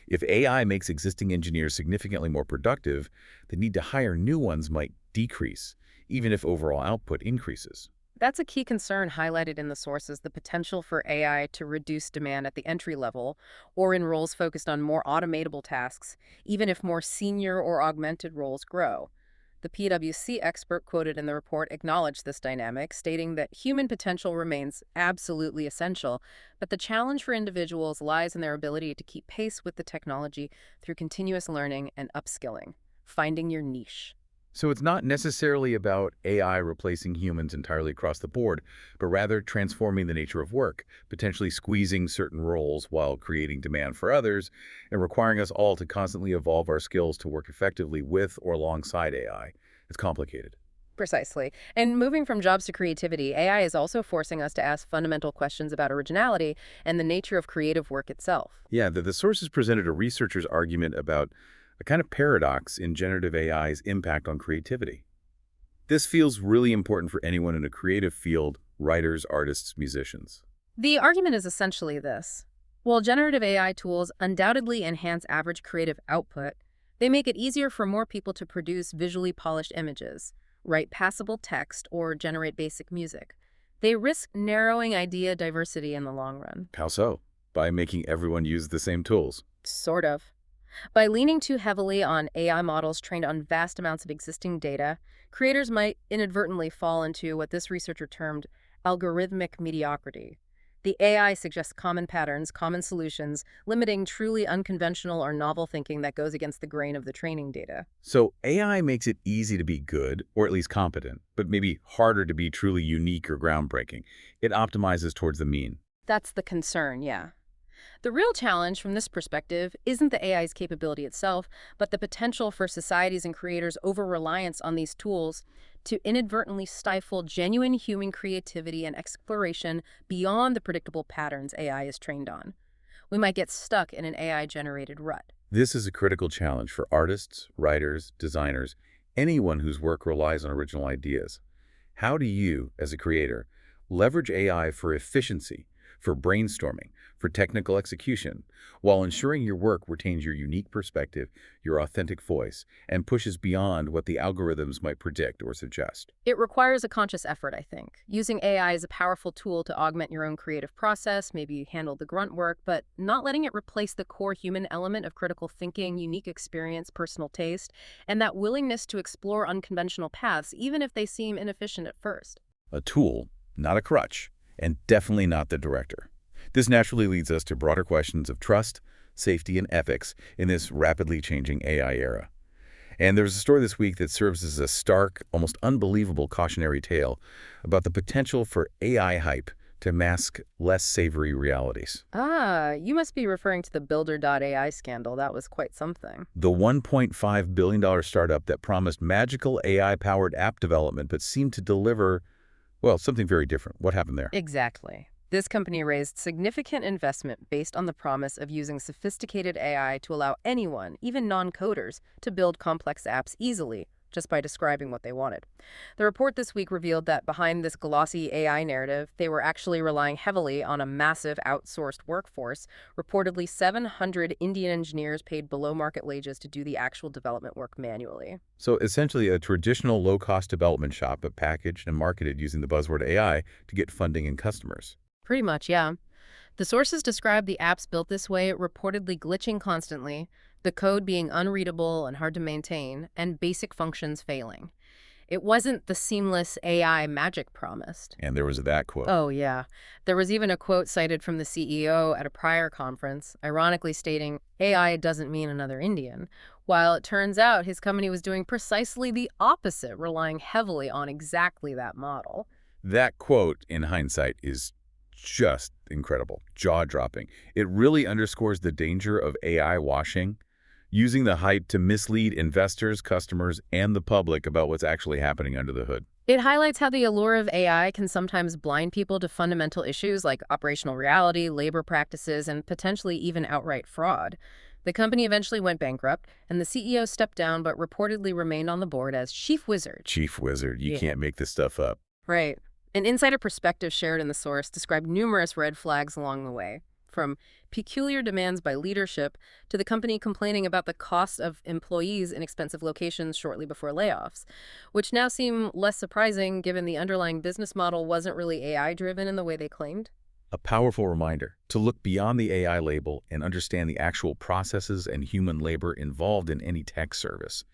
If AI makes existing engineers significantly more productive, the need to hire new ones might decrease, even if overall output increases. That's a key concern highlighted in the sources, the potential for AI to reduce demand at the entry level or in roles focused on more automatable tasks, even if more senior or augmented roles grow. The PwC expert quoted in the report acknowledged this dynamic, stating that human potential remains absolutely essential, but the challenge for individuals lies in their ability to keep pace with the technology through continuous learning and upskilling, finding your niche. So it's not necessarily about AI replacing humans entirely across the board, but rather transforming the nature of work, potentially squeezing certain roles while creating demand for others, and requiring us all to constantly evolve our skills to work effectively with or alongside AI. It's complicated. Precisely. And moving from jobs to creativity, AI is also forcing us to ask fundamental questions about originality and the nature of creative work itself. Yeah, the sources presented a researcher's argument about a kind of paradox in generative AI's impact on creativity. This feels really important for anyone in a creative field, writers, artists, musicians. The argument is essentially this. While generative AI tools undoubtedly enhance average creative output, they make it easier for more people to produce visually polished images, write passable text, or generate basic music. They risk narrowing idea diversity in the long run. How so? By making everyone use the same tools. Sort of. By leaning too heavily on AI models trained on vast amounts of existing data, creators might inadvertently fall into what this researcher termed algorithmic mediocrity. The AI suggests common patterns, common solutions, limiting truly unconventional or novel thinking that goes against the grain of the training data. So AI makes it easy to be good, or at least competent, but maybe harder to be truly unique or groundbreaking. It optimizes towards the mean. That's the concern, yeah. The real challenge from this perspective isn't the AI's capability itself, but the potential for societies and creators' over-reliance on these tools to inadvertently stifle genuine human creativity and exploration beyond the predictable patterns AI is trained on. We might get stuck in an AI-generated rut. This is a critical challenge for artists, writers, designers, anyone whose work relies on original ideas. How do you, as a creator, leverage AI for efficiency, for brainstorming, for technical execution, while ensuring your work retains your unique perspective, your authentic voice, and pushes beyond what the algorithms might predict or suggest? It requires a conscious effort, I think. Using AI as a powerful tool to augment your own creative process, maybe handle the grunt work, but not letting it replace the core human element of critical thinking, unique experience, personal taste, and that willingness to explore unconventional paths, even if they seem inefficient at first. A tool, not a crutch, and definitely not the director. This naturally leads us to broader questions of trust, safety, and ethics in this rapidly changing AI era. And there's a story this week that serves as a stark, almost unbelievable cautionary tale about the potential for AI hype to mask less savory realities. Ah, you must be referring to the Builder.ai scandal. That was quite something. The $1.5 billion startup that promised magical AI-powered app development but seemed to deliver, well, something very different. What happened there? Exactly. This company raised significant investment based on the promise of using sophisticated AI to allow anyone, even non-coders, to build complex apps easily, just by describing what they wanted. The report this week revealed that behind this glossy AI narrative, they were actually relying heavily on a massive outsourced workforce, reportedly 700 Indian engineers paid below market wages to do the actual development work manually. So essentially a traditional low-cost development shop, but packaged and marketed using the buzzword AI to get funding and customers. Pretty much, yeah. The sources describe the apps built this way reportedly glitching constantly, the code being unreadable and hard to maintain, and basic functions failing. It wasn't the seamless AI magic promised. And there was that quote. Oh, yeah. There was even a quote cited from the CEO at a prior conference, ironically stating, AI doesn't mean another Indian, while it turns out his company was doing precisely the opposite, relying heavily on exactly that model. That quote, in hindsight, is just incredible, jaw-dropping. It really underscores the danger of AI washing, using the hype to mislead investors, customers, and the public about what's actually happening under the hood. It highlights how the allure of AI can sometimes blind people to fundamental issues like operational reality, labor practices, and potentially even outright fraud. The company eventually went bankrupt, and the CEO stepped down but reportedly remained on the board as chief wizard. Chief wizard, you Yeah. can't make this stuff up. Right. An insider perspective shared in the source described numerous red flags along the way, from peculiar demands by leadership to the company complaining about the cost of employees in expensive locations shortly before layoffs, which now seem less surprising given the underlying business model wasn't really AI-driven in the way they claimed. A powerful reminder to look beyond the AI label and understand the actual processes and human labor involved in any tech service.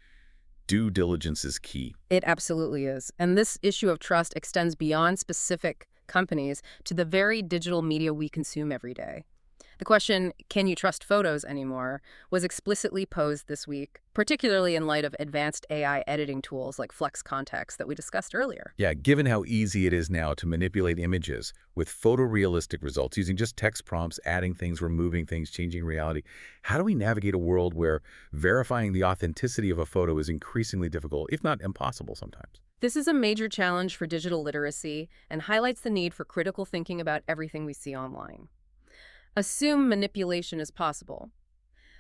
Due diligence is key. It absolutely is. And this issue of trust extends beyond specific companies to the very digital media we consume every day. The question, can you trust photos anymore, was explicitly posed this week, particularly in light of advanced AI editing tools like Flex Context that we discussed earlier. Yeah, given how easy it is now to manipulate images with photorealistic results using just text prompts, adding things, removing things, changing reality, how do we navigate a world where verifying the authenticity of a photo is increasingly difficult, if not impossible sometimes? This is a major challenge for digital literacy and highlights the need for critical thinking about everything we see online. Assume manipulation is possible.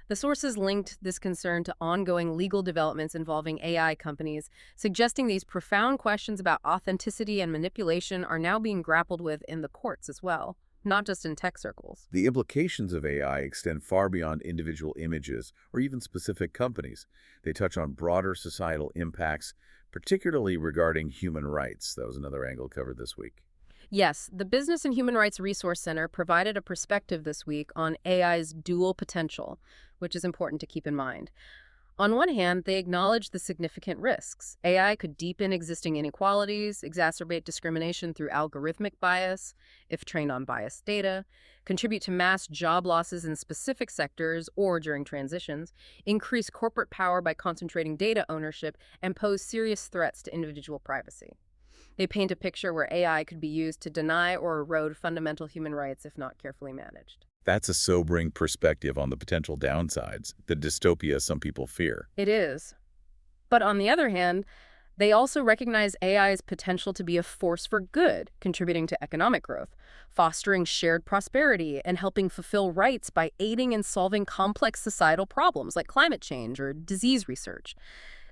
The sources linked this concern to ongoing legal developments involving AI companies, suggesting these profound questions about authenticity and manipulation are now being grappled with in the courts as well, not just in tech circles. The implications of AI extend far beyond individual images or even specific companies. They touch on broader societal impacts, particularly regarding human rights. That was another angle covered this week. Yes, the Business and Human Rights Resource Center provided a perspective this week on AI's dual potential, which is important to keep in mind. On one hand, they acknowledge the significant risks. AI could deepen existing inequalities, exacerbate discrimination through algorithmic bias, if trained on biased data, contribute to mass job losses in specific sectors or during transitions, increase corporate power by concentrating data ownership, and pose serious threats to individual privacy. They paint a picture where AI could be used to deny or erode fundamental human rights if not carefully managed. That's a sobering perspective on the potential downsides, the dystopia some people fear. It is. But on the other hand, they also recognize AI's potential to be a force for good, contributing to economic growth, fostering shared prosperity, and helping fulfill rights by aiding in solving complex societal problems like climate change or disease research.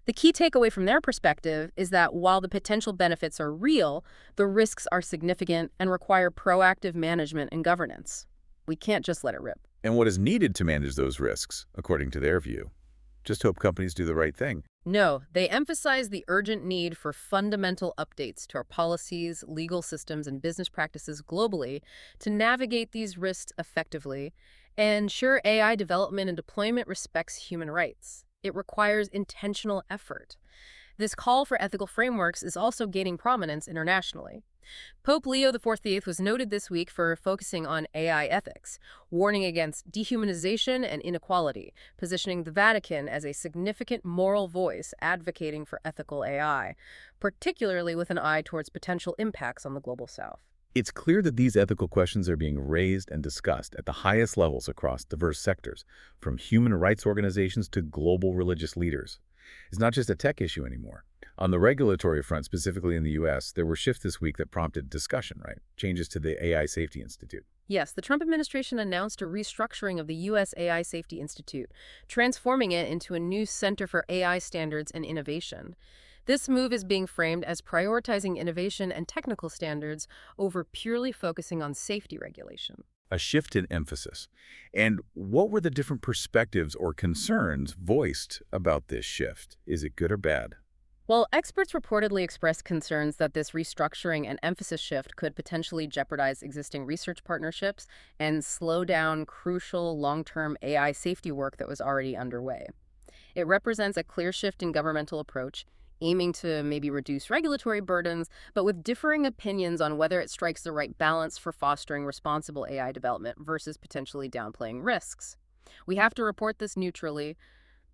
The key takeaway from their perspective is that while the potential benefits are real, the risks are significant and require proactive management and governance. We can't just let it rip. And what is needed to manage those risks, according to their view? Just hope companies do the right thing. No, they emphasize the urgent need for fundamental updates to our policies, legal systems, and business practices globally to navigate these risks effectively and ensure AI development and deployment respects human rights. It requires intentional effort. This call for ethical frameworks is also gaining prominence internationally. Pope Leo XIV was noted this week for focusing on AI ethics, warning against dehumanization and inequality, positioning the Vatican as a significant moral voice advocating for ethical AI, particularly with an eye towards potential impacts on the global south. It's clear that these ethical questions are being raised and discussed at the highest levels across diverse sectors, from human rights organizations to global religious leaders. It's not just a tech issue anymore. On the regulatory front, specifically in the U.S., there were shifts this week that prompted discussion, right? Changes to the AI Safety Institute. Yes, the Trump administration announced a restructuring of the U.S. AI Safety Institute, transforming it into a new Center for AI Standards and Innovation. This move is being framed as prioritizing innovation and technical standards over purely focusing on safety regulation. A shift in emphasis. And what were the different perspectives or concerns voiced about this shift? Is it good or bad? Well, experts reportedly expressed concerns that this restructuring and emphasis shift could potentially jeopardize existing research partnerships and slow down crucial long-term AI safety work that was already underway. It represents a clear shift in governmental approach, aiming to maybe reduce regulatory burdens, but with differing opinions on whether it strikes the right balance for fostering responsible AI development versus potentially downplaying risks. We have to report this neutrally,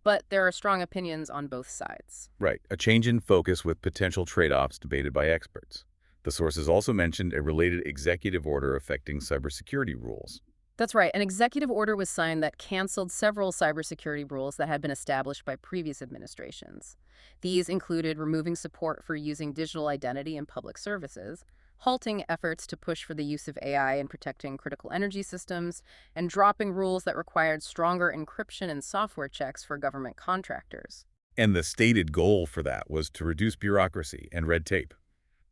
but there are strong opinions on both sides. Right, a change in focus with potential trade-offs debated by experts. The sources also mentioned a related executive order affecting cybersecurity rules. That's right. An executive order was signed that canceled several cybersecurity rules that had been established by previous administrations. These included removing support for using digital identity in public services, halting efforts to push for the use of AI in protecting critical energy systems, and dropping rules that required stronger encryption and software checks for government contractors. And the stated goal for that was to reduce bureaucracy and red tape,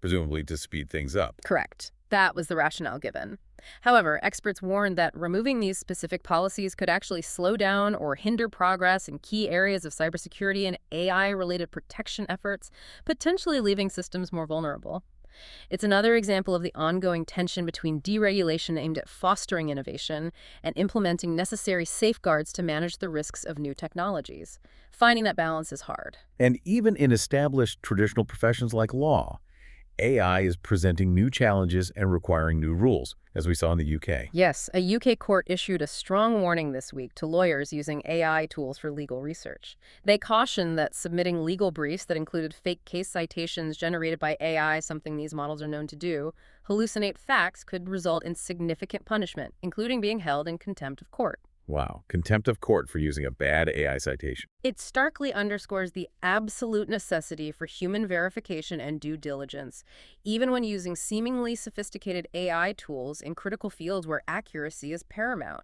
presumably to speed things up. Correct. That was the rationale given. However, experts warned that removing these specific policies could actually slow down or hinder progress in key areas of cybersecurity and AI-related protection efforts, potentially leaving systems more vulnerable. It's another example of the ongoing tension between deregulation aimed at fostering innovation and implementing necessary safeguards to manage the risks of new technologies. Finding that balance is hard. And even in established traditional professions like law, AI is presenting new challenges and requiring new rules, as we saw in the UK. Yes, a UK court issued a strong warning this week to lawyers using AI tools for legal research. They cautioned that submitting legal briefs that included fake case citations generated by AI, something these models are known to do, hallucinate facts could result in significant punishment, including being held in contempt of court. Wow, contempt of court for using a bad AI citation. It starkly underscores the absolute necessity for human verification and due diligence, even when using seemingly sophisticated AI tools in critical fields where accuracy is paramount.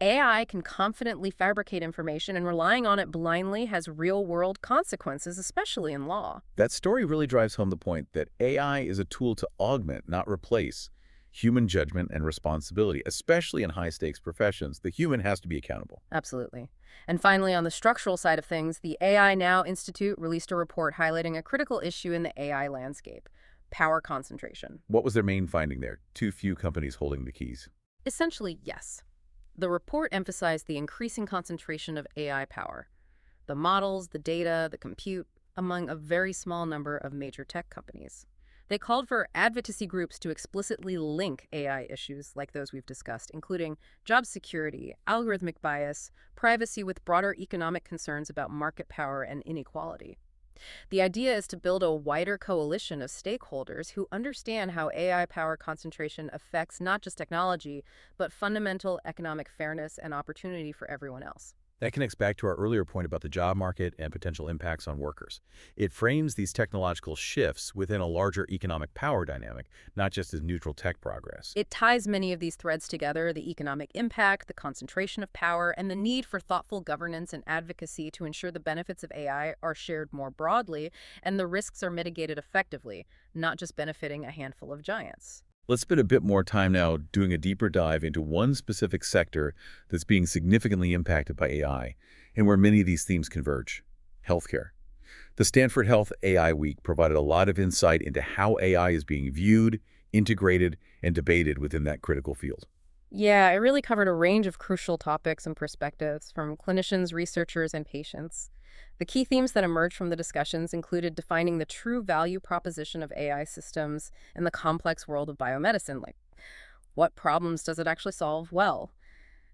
AI can confidently fabricate information, and relying on it blindly has real-world consequences, especially in law. That story really drives home the point that AI is a tool to augment, not replace, human judgment and responsibility, especially in high-stakes professions. The human has to be accountable. Absolutely. And finally, on the structural side of things, the AI Now Institute released a report highlighting a critical issue in the AI landscape: power concentration. What was their main finding there? Too few companies holding the keys. Essentially, yes. The report emphasized the increasing concentration of AI power, the models, the data, the compute, among a very small number of major tech companies. They called for advocacy groups to explicitly link AI issues like those we've discussed, including job security, algorithmic bias, privacy, with broader economic concerns about market power and inequality. The idea is to build a wider coalition of stakeholders who understand how AI power concentration affects not just technology, but fundamental economic fairness and opportunity for everyone else. That connects back to our earlier point about the job market and potential impacts on workers. It frames these technological shifts within a larger economic power dynamic, not just as neutral tech progress. It ties many of these threads together: the economic impact, the concentration of power, and the need for thoughtful governance and advocacy to ensure the benefits of AI are shared more broadly and the risks are mitigated effectively, not just benefiting a handful of giants. Let's spend a bit more time now doing a deeper dive into one specific sector that's being significantly impacted by AI, and where many of these themes converge: healthcare. The Stanford Health AI Week provided a lot of insight into how AI is being viewed, integrated, and debated within that critical field. Yeah, it really covered a range of crucial topics and perspectives from clinicians, researchers, and patients. The key themes that emerged from the discussions included defining the true value proposition of AI systems in the complex world of biomedicine, like what problems does it actually solve well?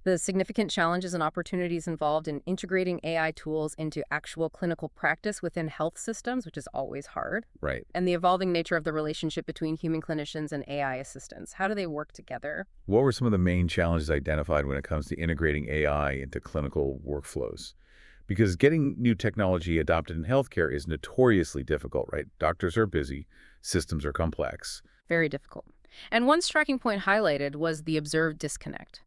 The significant challenges and opportunities involved in integrating AI tools into actual clinical practice within health systems, which is always hard, Right. and the evolving nature of the relationship between human clinicians and AI assistants. How do they work together? What were some of the main challenges identified when it comes to integrating AI into clinical workflows? Because getting new technology adopted in healthcare is notoriously difficult, right? Doctors are busy, systems are complex. Very difficult. And one striking point highlighted was the observed disconnect.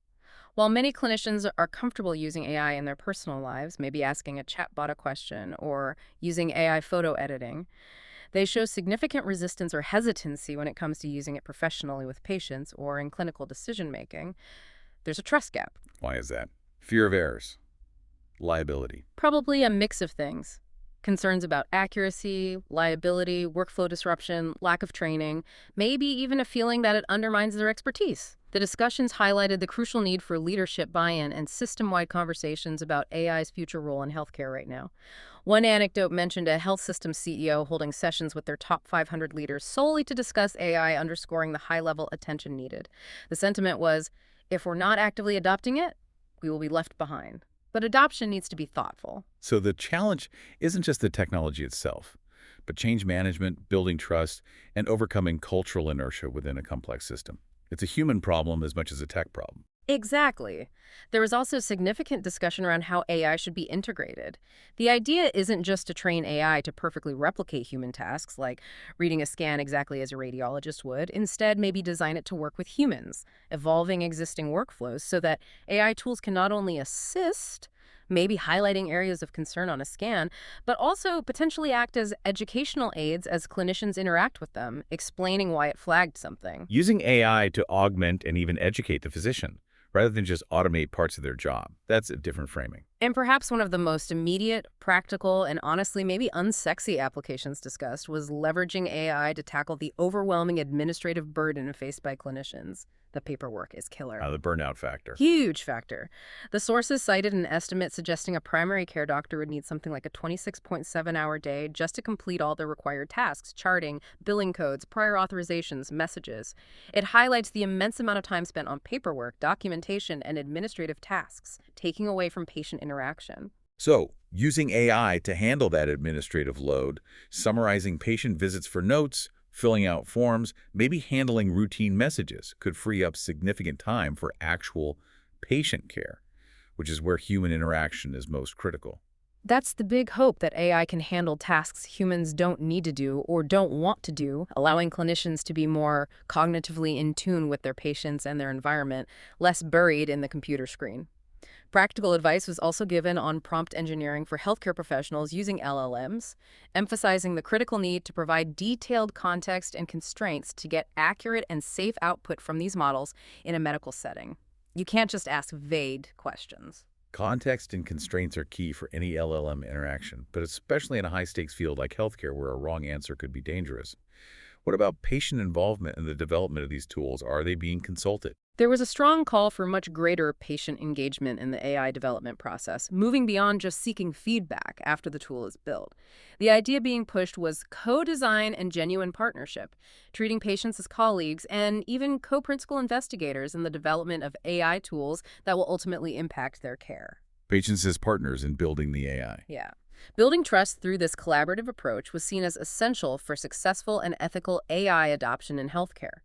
While many clinicians are comfortable using AI in their personal lives, maybe asking a chatbot a question or using AI photo editing, they show significant resistance or hesitancy when it comes to using it professionally with patients or in clinical decision making. There's a trust gap. Why is that? Fear of errors, liability. Probably a mix of things. Concerns about accuracy, liability, workflow disruption, lack of training, maybe even a feeling that it undermines their expertise. The discussions highlighted the crucial need for leadership buy-in and system-wide conversations about AI's future role in healthcare right now. One anecdote mentioned a health system CEO holding sessions with their top 500 leaders solely to discuss AI, underscoring the high-level attention needed. The sentiment was, if we're not actively adopting it, we will be left behind. But adoption needs to be thoughtful. So the challenge isn't just the technology itself, but change management, building trust, and overcoming cultural inertia within a complex system. It's a human problem as much as a tech problem. Exactly. There was also significant discussion around how AI should be integrated. The idea isn't just to train AI to perfectly replicate human tasks, like reading a scan exactly as a radiologist would. Instead, maybe design it to work with humans, evolving existing workflows so that AI tools can not only assist, maybe highlighting areas of concern on a scan, but also potentially act as educational aids as clinicians interact with them, explaining why it flagged something. Using AI to augment and even educate the physician, rather than just automate parts of their job. That's a different framing. And perhaps one of the most immediate, practical, and honestly maybe unsexy applications discussed was leveraging AI to tackle the overwhelming administrative burden faced by clinicians. The paperwork is killer. The burnout factor. Huge factor. The sources cited an estimate suggesting a primary care doctor would need something like a 26.7-hour day just to complete all the required tasks: charting, billing codes, prior authorizations, messages. It highlights the immense amount of time spent on paperwork, documentation, and administrative tasks, taking away from patient interaction. So, using AI to handle that administrative load, summarizing patient visits for notes, filling out forms, maybe handling routine messages could free up significant time for actual patient care, which is where human interaction is most critical. That's the big hope, that AI can handle tasks humans don't need to do or don't want to do, allowing clinicians to be more cognitively in tune with their patients and their environment, less buried in the computer screen. Practical advice was also given on prompt engineering for healthcare professionals using LLMs, emphasizing the critical need to provide detailed context and constraints to get accurate and safe output from these models in a medical setting. You can't just ask vague questions. Context and constraints are key for any LLM interaction, but especially in a high-stakes field like healthcare where a wrong answer could be dangerous. What about patient involvement in the development of these tools? Are they being consulted? There was a strong call for much greater patient engagement in the AI development process, moving beyond just seeking feedback after the tool is built. The idea being pushed was co-design and genuine partnership, treating patients as colleagues and even co-principal investigators in the development of AI tools that will ultimately impact their care. Patients as partners in building the AI. Yeah. Building trust through this collaborative approach was seen as essential for successful and ethical AI adoption in healthcare,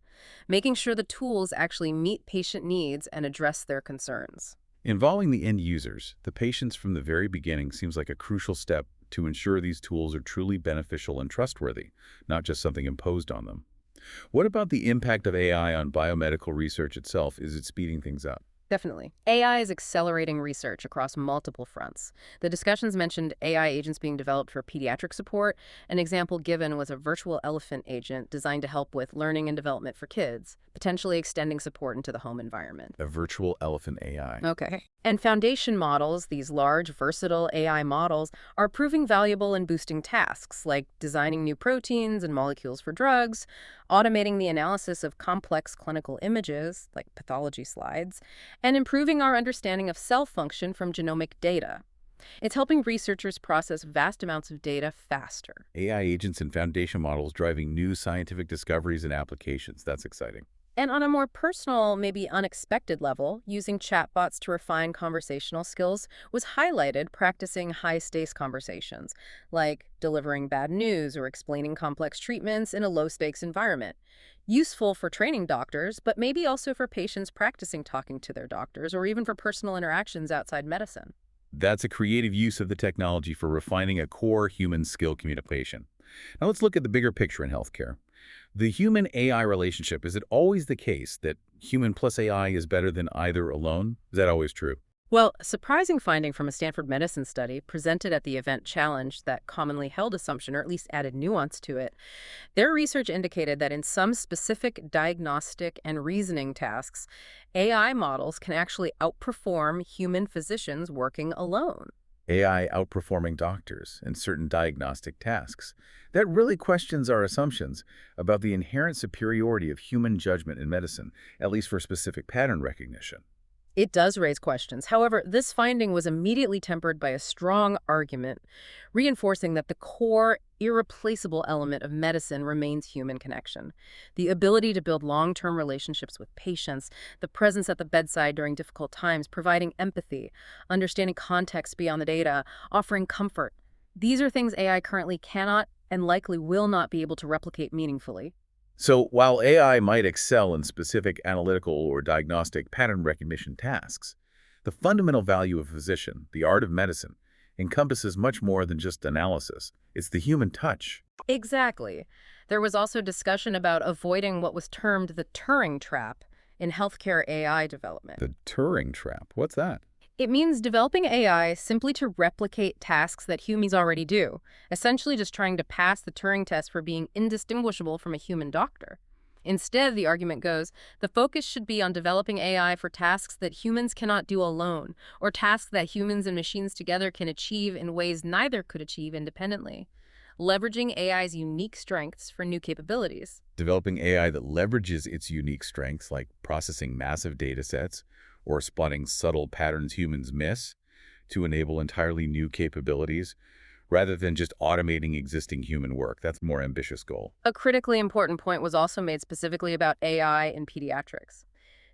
making sure the tools actually meet patient needs and address their concerns. Involving the end users, the patients from the very beginning seems like a crucial step to ensure these tools are truly beneficial and trustworthy, not just something imposed on them. What about the impact of AI on biomedical research itself? Is it speeding things up? Definitely. AI is accelerating research across multiple fronts. The discussions mentioned AI agents being developed for pediatric support. An example given was a virtual elephant agent designed to help with learning and development for kids, potentially extending support into the home environment. A virtual elephant AI. Okay. And foundation models, these large, versatile AI models, are proving valuable in boosting tasks like designing new proteins and molecules for drugs, automating the analysis of complex clinical images, like pathology slides, and improving our understanding of cell function from genomic data. It's helping researchers process vast amounts of data faster. AI agents and foundation models driving new scientific discoveries and applications. That's exciting. And on a more personal, maybe unexpected level, using chatbots to refine conversational skills was highlighted practicing high-stakes conversations, like delivering bad news or explaining complex treatments in a low-stakes environment. Useful for training doctors, but maybe also for patients practicing talking to their doctors or even for personal interactions outside medicine. That's a creative use of the technology for refining a core human skill communication. Now let's look at the bigger picture in healthcare. The human-AI relationship, is it always the case that human plus AI is better than either alone? Is that always true? Well, a surprising finding from a Stanford medicine study presented at the event challenged that commonly held assumption, or at least added nuance to it. Their research indicated that in some specific diagnostic and reasoning tasks, AI models can actually outperform human physicians working alone. AI outperforming doctors in certain diagnostic tasks. That really questions our assumptions about the inherent superiority of human judgment in medicine, at least for specific pattern recognition. It does raise questions. However, this finding was immediately tempered by a strong argument, reinforcing that the core, irreplaceable element of medicine remains human connection. The ability to build long-term relationships with patients, the presence at the bedside during difficult times, providing empathy, understanding context beyond the data, offering comfort. These are things AI currently cannot and likely will not be able to replicate meaningfully. So while AI might excel in specific analytical or diagnostic pattern recognition tasks, the fundamental value of a physician, the art of medicine, encompasses much more than just analysis. It's the human touch. Exactly. There was also discussion about avoiding what was termed the Turing trap in healthcare AI development. The Turing trap. What's that? It means developing AI simply to replicate tasks that humans already do, essentially just trying to pass the Turing test for being indistinguishable from a human doctor. Instead, the argument goes, the focus should be on developing AI for tasks that humans cannot do alone, or tasks that humans and machines together can achieve in ways neither could achieve independently, leveraging AI's unique strengths for new capabilities. Developing AI that leverages its unique strengths, like processing massive data sets or spotting subtle patterns humans miss, to enable entirely new capabilities, rather than just automating existing human work. That's a more ambitious goal. A critically important point was also made specifically about AI in pediatrics.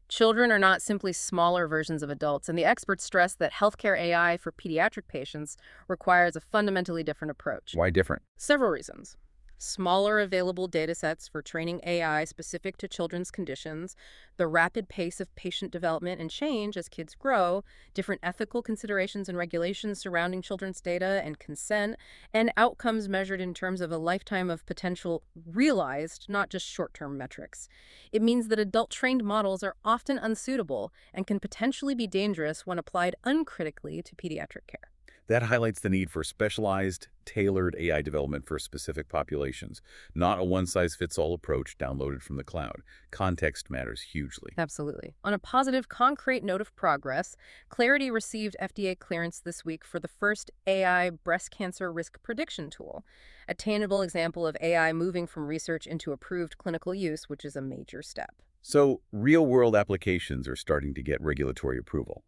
Children are not simply smaller versions of adults, and the experts stress that healthcare AI for pediatric patients requires a fundamentally different approach. Why different? Several reasons. Smaller available datasets for training AI specific to children's conditions, the rapid pace of patient development and change as kids grow, different ethical considerations and regulations surrounding children's data and consent, and outcomes measured in terms of a lifetime of potential realized, not just short-term metrics. It means that adult-trained models are often unsuitable and can potentially be dangerous when applied uncritically to pediatric care. That highlights the need for specialized, tailored AI development for specific populations, not a one-size-fits-all approach downloaded from the cloud. Context matters hugely. Absolutely. On a positive, concrete note of progress, Clarity received FDA clearance this week for the first AI breast cancer risk prediction tool, a tangible example of AI moving from research into approved clinical use, which is a major step. So, real-world applications are starting to get regulatory approval.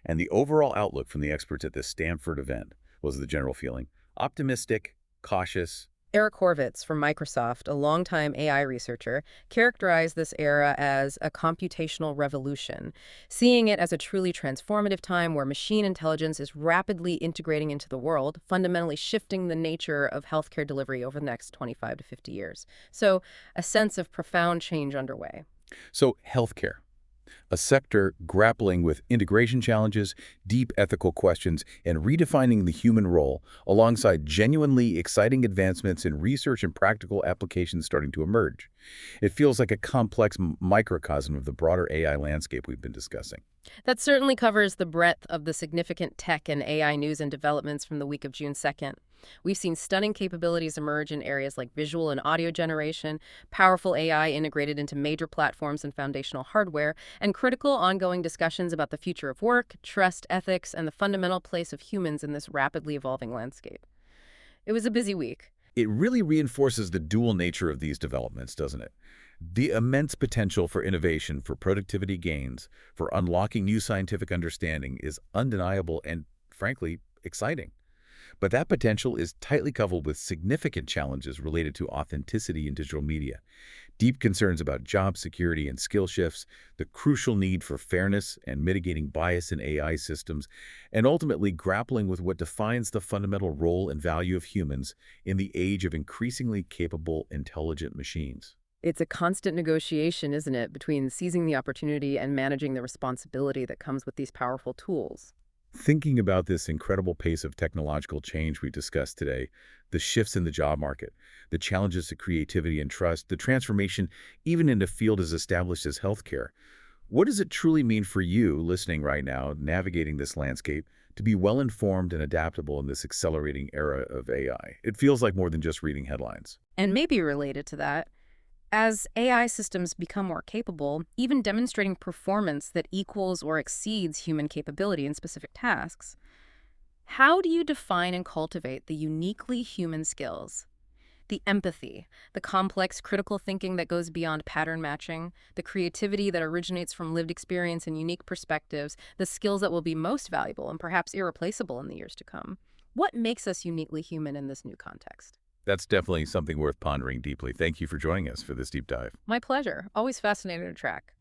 And the overall outlook from the experts at this Stanford event was the general feeling optimistic, cautious. Eric Horvitz from Microsoft, a longtime AI researcher, characterized this era as a computational revolution, seeing it as a truly transformative time where machine intelligence is rapidly integrating into the world, fundamentally shifting the nature of healthcare delivery over the next 25 to 50 years. So, a sense of profound change underway. So, healthcare, a sector grappling with integration challenges, deep ethical questions, and redefining the human role, alongside genuinely exciting advancements in research and practical applications starting to emerge. It feels like a complex microcosm of the broader AI landscape we've been discussing. That certainly covers the breadth of the significant tech and AI news and developments from the week of June 2nd. We've seen stunning capabilities emerge in areas like visual and audio generation, powerful AI integrated into major platforms and foundational hardware, and critical ongoing discussions about the future of work, trust, ethics, and the fundamental place of humans in this rapidly evolving landscape. It was a busy week. It really reinforces the dual nature of these developments, doesn't it? The immense potential for innovation, for productivity gains, for unlocking new scientific understanding is undeniable and, frankly, exciting. But that potential is tightly coupled with significant challenges related to authenticity in digital media, deep concerns about job security and skill shifts, the crucial need for fairness and mitigating bias in AI systems, and ultimately grappling with what defines the fundamental role and value of humans in the age of increasingly capable, intelligent machines. It's a constant negotiation, isn't it, between seizing the opportunity and managing the responsibility that comes with these powerful tools. Thinking about this incredible pace of technological change we discussed today, the shifts in the job market, the challenges to creativity and trust, the transformation even in a field as established as healthcare, what does it truly mean for you, listening right now, navigating this landscape, to be well-informed and adaptable in this accelerating era of AI? It feels like more than just reading headlines. And maybe related to that, as AI systems become more capable, even demonstrating performance that equals or exceeds human capability in specific tasks, how do you define and cultivate the uniquely human skills? The empathy, the complex critical thinking that goes beyond pattern matching, the creativity that originates from lived experience and unique perspectives, the skills that will be most valuable and perhaps irreplaceable in the years to come. What makes us uniquely human in this new context? That's definitely something worth pondering deeply. Thank you for joining us for this deep dive. My pleasure. Always fascinating to track.